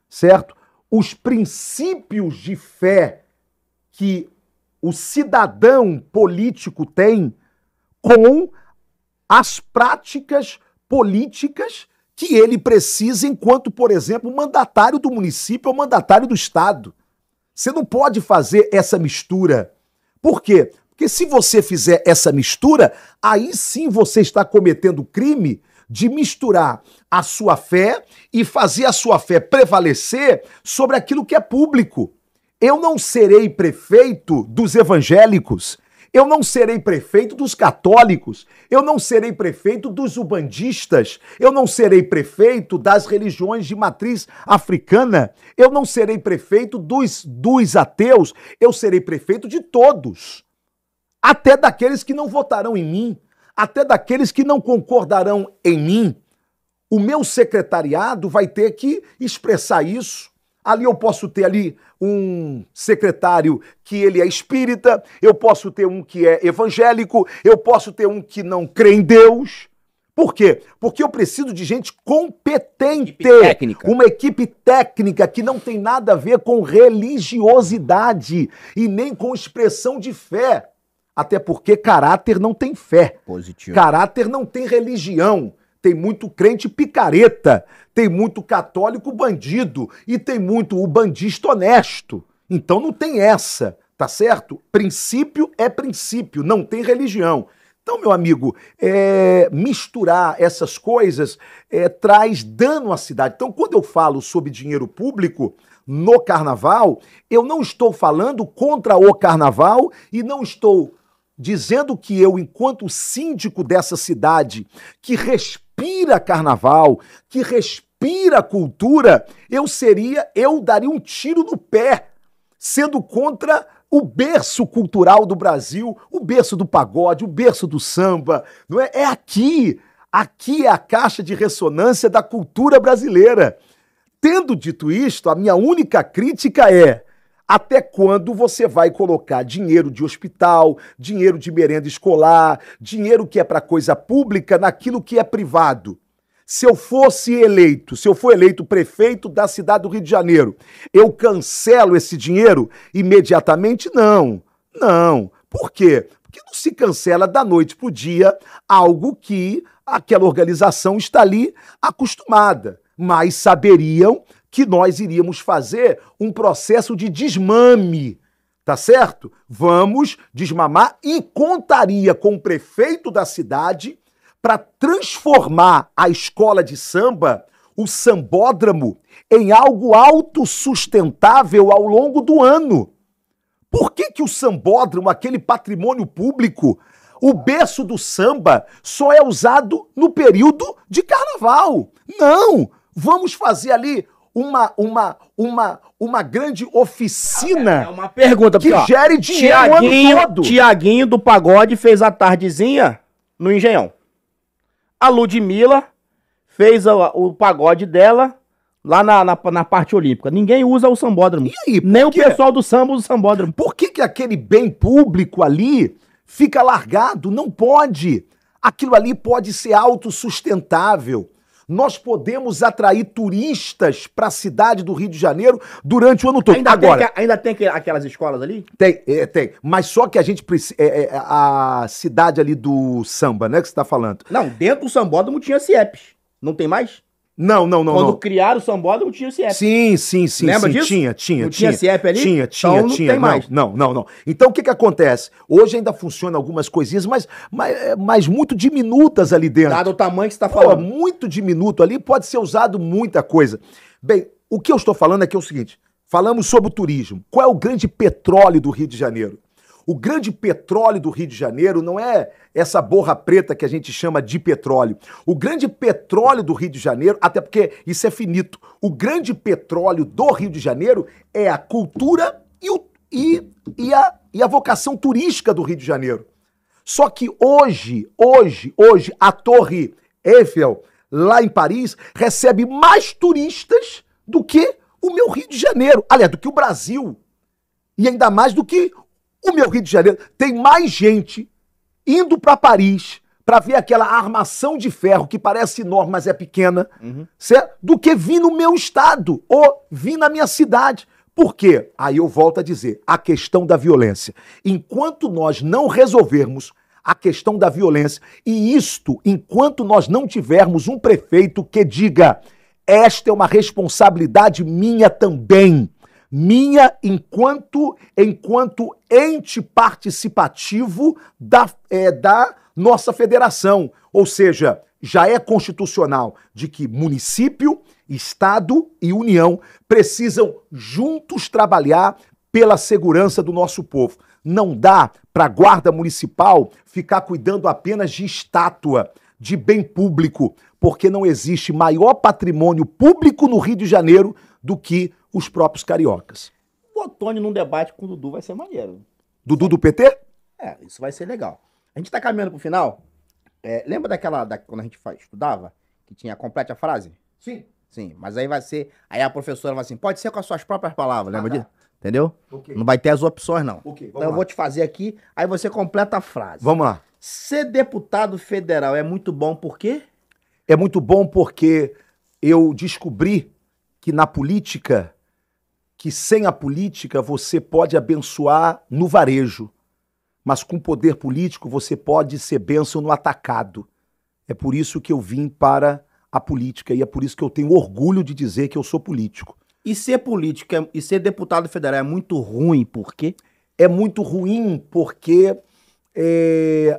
certo? Os princípios de fé que o cidadão político tem com as práticas políticas que ele precisa enquanto, por exemplo, mandatário do município ou mandatário do estado. Você não pode fazer essa mistura. Por quê? Porque se você fizer essa mistura, aí sim você está cometendo o crime de misturar a sua fé e fazer a sua fé prevalecer sobre aquilo que é público. Eu não serei prefeito dos evangélicos, eu não serei prefeito dos católicos, eu não serei prefeito dos ubandistas, eu não serei prefeito das religiões de matriz africana, eu não serei prefeito dos ateus, eu serei prefeito de todos. Até daqueles que não votarão em mim, até daqueles que não concordarão em mim. O meu secretariado vai ter que expressar isso. Ali eu posso ter ali um secretário que ele é espírita, eu posso ter um que é evangélico, eu posso ter um que não crê em Deus, Por quê? Porque eu preciso de gente competente. Uma equipe técnica que não tem nada a ver com religiosidade e nem com expressão de fé. Até porque caráter não tem fé. Positivo. Caráter não tem religião. Tem muito crente picareta, tem muito católico bandido e tem muito o bandista honesto. Então não tem essa, tá certo? Princípio é princípio, não tem religião. Então, meu amigo, misturar essas coisas traz dano à cidade. Então, quando eu falo sobre dinheiro público no carnaval, eu não estou falando contra o carnaval e não estou dizendo que eu, enquanto síndico dessa cidade, que respira carnaval, que respira cultura, eu daria um tiro no pé, sendo contra o berço cultural do Brasil, o berço do pagode, o berço do samba, não é? É aqui é a caixa de ressonância da cultura brasileira. Tendo dito isto, a minha única crítica é: até quando você vai colocar dinheiro de hospital, dinheiro de merenda escolar, dinheiro que é para coisa pública naquilo que é privado? Se eu for eleito prefeito da cidade do Rio de Janeiro, eu cancelo esse dinheiro imediatamente? Não. Por quê? Porque não se cancela da noite pro dia algo que aquela organização está ali acostumada. Mas saberiam que nós iríamos fazer um processo de desmame, tá certo? Vamos desmamar e contaria com o prefeito da cidade para transformar a escola de samba, o sambódromo, em algo autossustentável ao longo do ano. Por que o sambódromo, aquele patrimônio público, o berço do samba, só é usado no período de carnaval? Não! Vamos fazer ali uma grande oficina. É uma pergunta, que gere dinheiro o ano todo. Tiaguinho do Pagode fez a tardezinha no Engenhão. A Ludmilla fez o pagode dela lá na parte olímpica. Ninguém usa o sambódromo. E aí, nem o pessoal do samba usa o sambódromo. Por que aquele bem público ali fica largado? Não pode. Aquilo ali pode ser autossustentável. Nós podemos atrair turistas para a cidade do Rio de Janeiro durante o ano todo. Ainda tem aquelas escolas ali? Tem. Mas só que a gente precisa... a cidade ali do samba, né, que você está falando. Não, dentro do sambódromo tinha CIEPs. Não tem mais? Não. Quando criaram o sambódromo, tinha o CIEP. Sim. Lembra disso? Tinha. Não tinha CIEP ali? Tinha. Então não tem mais. Não. Então o que acontece? Hoje ainda funciona algumas coisinhas, mas muito diminutas ali dentro. Dado o tamanho que você está falando. Muito diminuto ali, pode ser usado muita coisa. Bem, o que eu estou falando é o seguinte, falamos sobre o turismo. Qual é o grande petróleo do Rio de Janeiro? O grande petróleo do Rio de Janeiro não é essa borra preta que a gente chama de petróleo. O grande petróleo do Rio de Janeiro, até porque isso é finito, o grande petróleo do Rio de Janeiro é a cultura e a vocação turística do Rio de Janeiro. Só que hoje, a Torre Eiffel, lá em Paris, recebe mais turistas do que o meu Rio de Janeiro. Aliás, do que o Brasil. E ainda mais do que o meu Rio de Janeiro. Tem mais gente indo para Paris para ver aquela armação de ferro que parece enorme, mas é pequena, certo? Do que vir no meu estado ou vir na minha cidade. Por quê? Aí eu volto a dizer, a questão da violência. Enquanto nós não resolvermos a questão da violência, e isto, enquanto nós não tivermos um prefeito que diga, esta é uma responsabilidade minha também, minha enquanto ente participativo da nossa federação. Ou seja, já é constitucional de que município, Estado e União precisam juntos trabalhar pela segurança do nosso povo. Não dá para a guarda municipal ficar cuidando apenas de estátua, de bem público, porque não existe maior patrimônio público no Rio de Janeiro do que os próprios cariocas. O Otônio num debate com o Dudu vai ser maneiro. Dudu do PT? Isso vai ser legal. A gente tá caminhando pro final. Lembra quando a gente estudava, que tinha complete a frase? Sim, mas aí vai ser... Aí a professora vai assim, pode ser com as suas próprias palavras, lembra disso? Entendeu? Okay. Não vai ter as opções, não. Okay, então eu vou te fazer aqui, aí você completa a frase. Vamos lá. Ser deputado federal é muito bom por quê? É muito bom porque eu descobri que na política, que sem a política você pode abençoar no varejo, mas com poder político você pode ser bênção no atacado. É por isso que eu vim para a política e é por isso que eu tenho orgulho de dizer que eu sou político. E ser político e ser deputado federal é muito ruim, por quê? É muito ruim porque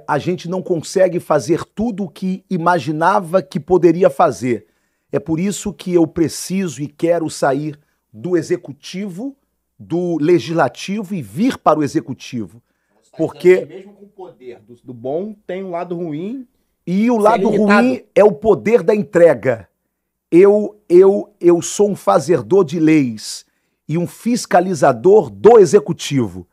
a gente não consegue fazer tudo o que imaginava que poderia fazer. É por isso que eu preciso e quero sair do executivo, do legislativo e vir para o executivo. Porque mesmo com o poder do bom tem um lado ruim. E o lado ruim é o poder da entrega. Eu sou um fazedor de leis e um fiscalizador do executivo.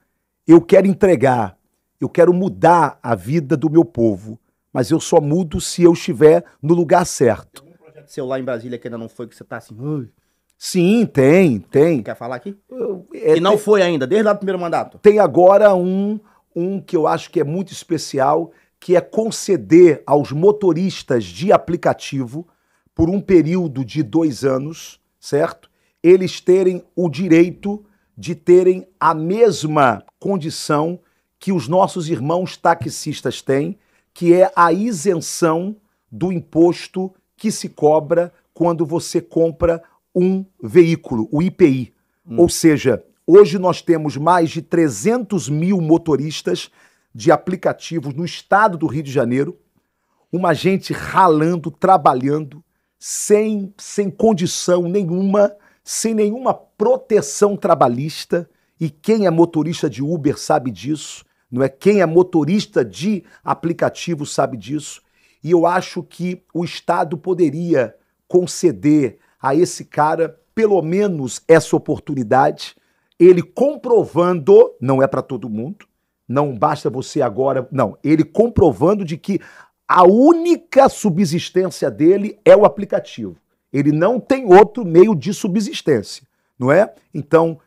Eu quero entregar, eu quero mudar a vida do meu povo, mas eu só mudo se eu estiver no lugar certo. Tem algum projeto seu lá em Brasília que ainda não foi, que você tá assim... Sim, tem. Quer falar aqui? E não foi ainda, desde lá do primeiro mandato? Tem agora um que eu acho que é muito especial, que é conceder aos motoristas de aplicativo, por um período de 2 anos, certo? Eles terem o direito de terem a mesma condição que os nossos irmãos taxistas têm, que é a isenção do imposto que se cobra quando você compra um veículo, o IPI. Ou seja, hoje nós temos mais de 300 mil motoristas de aplicativos no estado do Rio de Janeiro, uma gente ralando, trabalhando, sem condição nenhuma, sem nenhuma proteção trabalhista, e quem é motorista de Uber sabe disso, não é? Quem é motorista de aplicativo sabe disso, e eu acho que o Estado poderia conceder a esse cara pelo menos essa oportunidade, ele comprovando, não é para todo mundo, não basta você agora, não, ele comprovando de que a única subsistência dele é o aplicativo. Ele não tem outro meio de subsistência, não é? Então,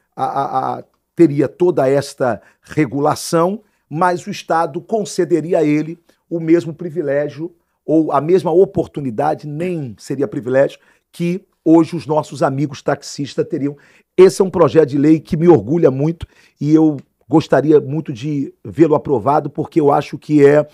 teria toda esta regulação, mas o Estado concederia a ele o mesmo privilégio ou a mesma oportunidade, nem seria privilégio, que hoje os nossos amigos taxistas teriam. Esse é um projeto de lei que me orgulha muito e eu gostaria muito de vê-lo aprovado, porque eu acho que é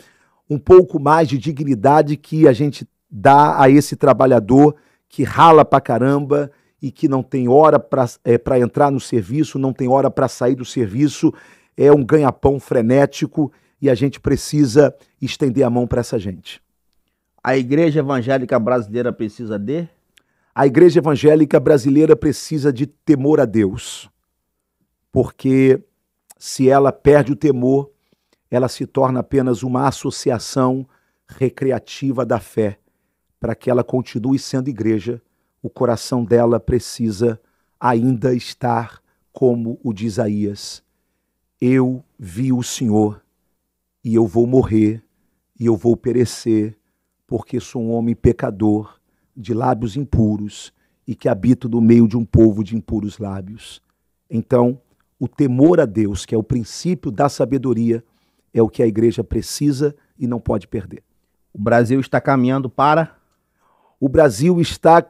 um pouco mais de dignidade que a gente dá a esse trabalhador que rala pra caramba e que não tem hora para entrar no serviço, não tem hora para sair do serviço, é um ganha-pão frenético e a gente precisa estender a mão para essa gente. A Igreja Evangélica Brasileira precisa de? A Igreja Evangélica Brasileira precisa de temor a Deus, porque se ela perde o temor, ela se torna apenas uma associação recreativa da fé. Para que ela continue sendo igreja, o coração dela precisa ainda estar como o de Isaías. Eu vi o Senhor e eu vou morrer e eu vou perecer, porque sou um homem pecador, de lábios impuros e que habito no meio de um povo de impuros lábios. Então, o temor a Deus, que é o princípio da sabedoria, é o que a igreja precisa e não pode perder. O Brasil está caminhando para? O Brasil está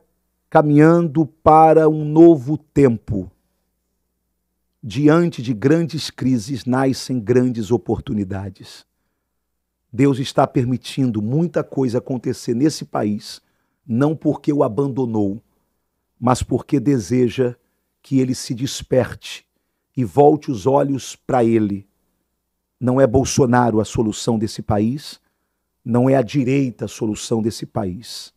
caminhando para um novo tempo. Diante de grandes crises nascem grandes oportunidades. Deus está permitindo muita coisa acontecer nesse país, não porque o abandonou, mas porque deseja que ele se desperte e volte os olhos para ele. Não é Bolsonaro a solução desse país, não é a direita a solução desse país.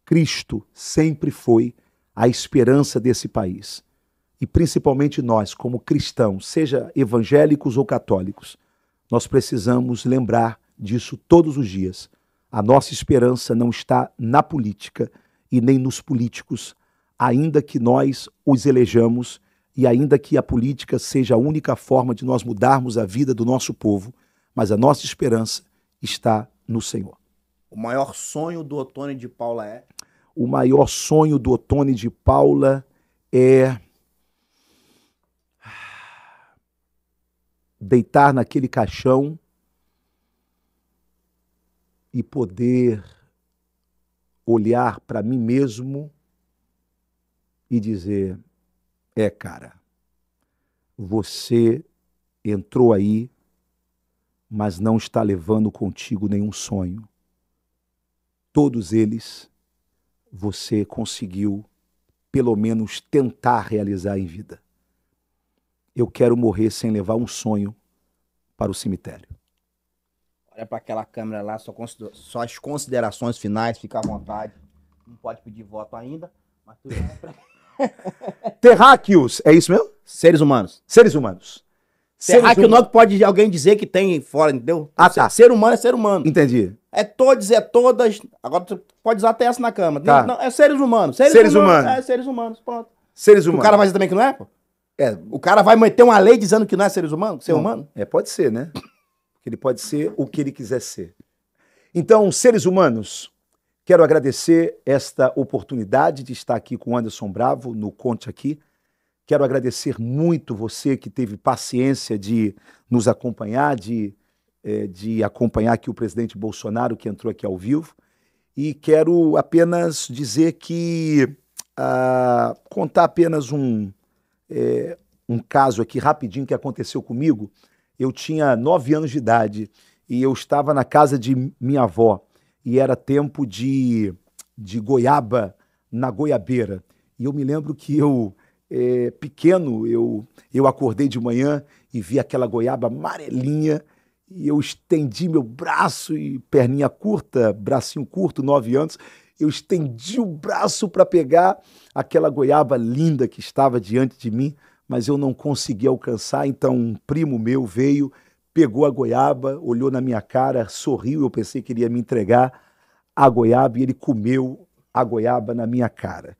Cristo sempre foi a esperança desse país. E principalmente nós, como cristãos, seja evangélicos ou católicos, nós precisamos lembrar disso todos os dias. A nossa esperança não está na política e nem nos políticos, ainda que nós os elejamos e ainda que a política seja a única forma de nós mudarmos a vida do nosso povo, mas a nossa esperança está no Senhor. O maior sonho do Ottoni de Paula é? O maior sonho do Ottoni de Paula é deitar naquele caixão e poder olhar para mim mesmo e dizer, cara, você entrou aí, mas não está levando contigo nenhum sonho. Todos eles você conseguiu, pelo menos, tentar realizar em vida. Eu quero morrer sem levar um sonho para o cemitério. Olha para aquela câmera lá, só as considerações finais, fica à vontade. Não pode pedir voto ainda, mas tudo bem. Terráqueos, é isso mesmo? Seres humanos. Seres humanos. Terráqueo não pode alguém dizer que tem fora, entendeu? Ah, tá. Ser humano é ser humano. Entendi. É todos, é todas. Agora tu pode usar até essa na câmera. Tá. Não, é seres humanos. Seres humanos. É seres humanos, pronto. Seres humanos. O cara vai dizer também que não é, pô? É. O cara vai meter uma lei dizendo que não é seres humanos? Ser humano? Pode ser, né? Ele pode ser o que ele quiser ser. Então, seres humanos, quero agradecer esta oportunidade de estar aqui com o Anderson Bravo, no Conte Aqui. Quero agradecer muito você que teve paciência de nos acompanhar, de acompanhar aqui o presidente Bolsonaro, que entrou aqui ao vivo. E quero apenas dizer que, contar apenas um caso aqui rapidinho que aconteceu comigo. Eu tinha 9 anos de idade e eu estava na casa de minha avó e era tempo de goiaba na goiabeira. E eu me lembro que pequeno, eu acordei de manhã e vi aquela goiaba amarelinha e eu estendi meu braço e perninha curta, bracinho curto, 9 anos, eu estendi o braço para pegar aquela goiaba linda que estava diante de mim, mas eu não consegui alcançar, então um primo meu veio, pegou a goiaba, olhou na minha cara, sorriu, eu pensei que ele ia me entregar a goiaba e ele comeu a goiaba na minha cara.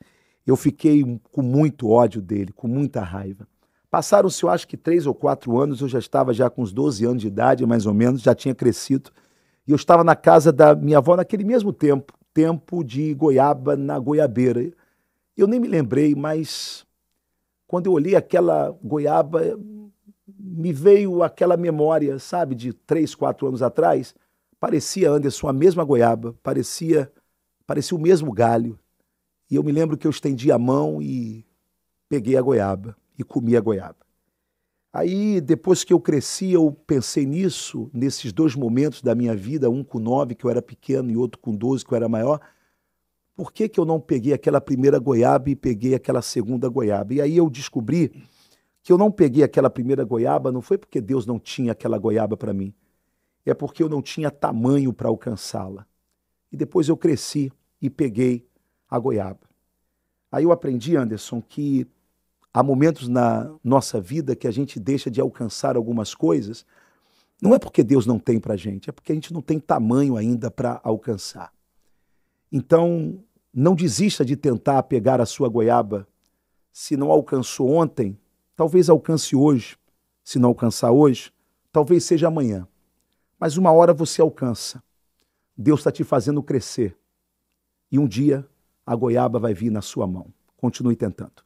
Eu fiquei com muito ódio dele, com muita raiva. Passaram-se, eu acho que 3 ou 4 anos, eu já estava com uns 12 anos de idade, mais ou menos, já tinha crescido, e eu estava na casa da minha avó naquele mesmo tempo de goiaba na goiabeira. Eu nem me lembrei, mas quando eu olhei aquela goiaba, me veio aquela memória, sabe, de 3, 4 anos atrás. Parecia, Anderson, a mesma goiaba, parecia o mesmo galho. E eu me lembro que eu estendi a mão e peguei a goiaba e comi a goiaba. Aí, depois que eu cresci, eu pensei nisso, nesses 2 momentos da minha vida, um com 9, que eu era pequeno, e outro com 12, que eu era maior. Por que eu não peguei aquela primeira goiaba e peguei aquela segunda goiaba? E aí eu descobri que eu não peguei aquela primeira goiaba, não foi porque Deus não tinha aquela goiaba para mim, é porque eu não tinha tamanho para alcançá-la. E depois eu cresci e peguei a goiaba. Aí eu aprendi, Anderson, que há momentos na nossa vida que a gente deixa de alcançar algumas coisas, não é porque Deus não tem para a gente, é porque a gente não tem tamanho ainda para alcançar. Então, não desista de tentar pegar a sua goiaba. Se não alcançou ontem, talvez alcance hoje. Se não alcançar hoje, talvez seja amanhã. Mas uma hora você alcança. Deus está te fazendo crescer. E um dia a goiaba vai vir na sua mão. Continue tentando.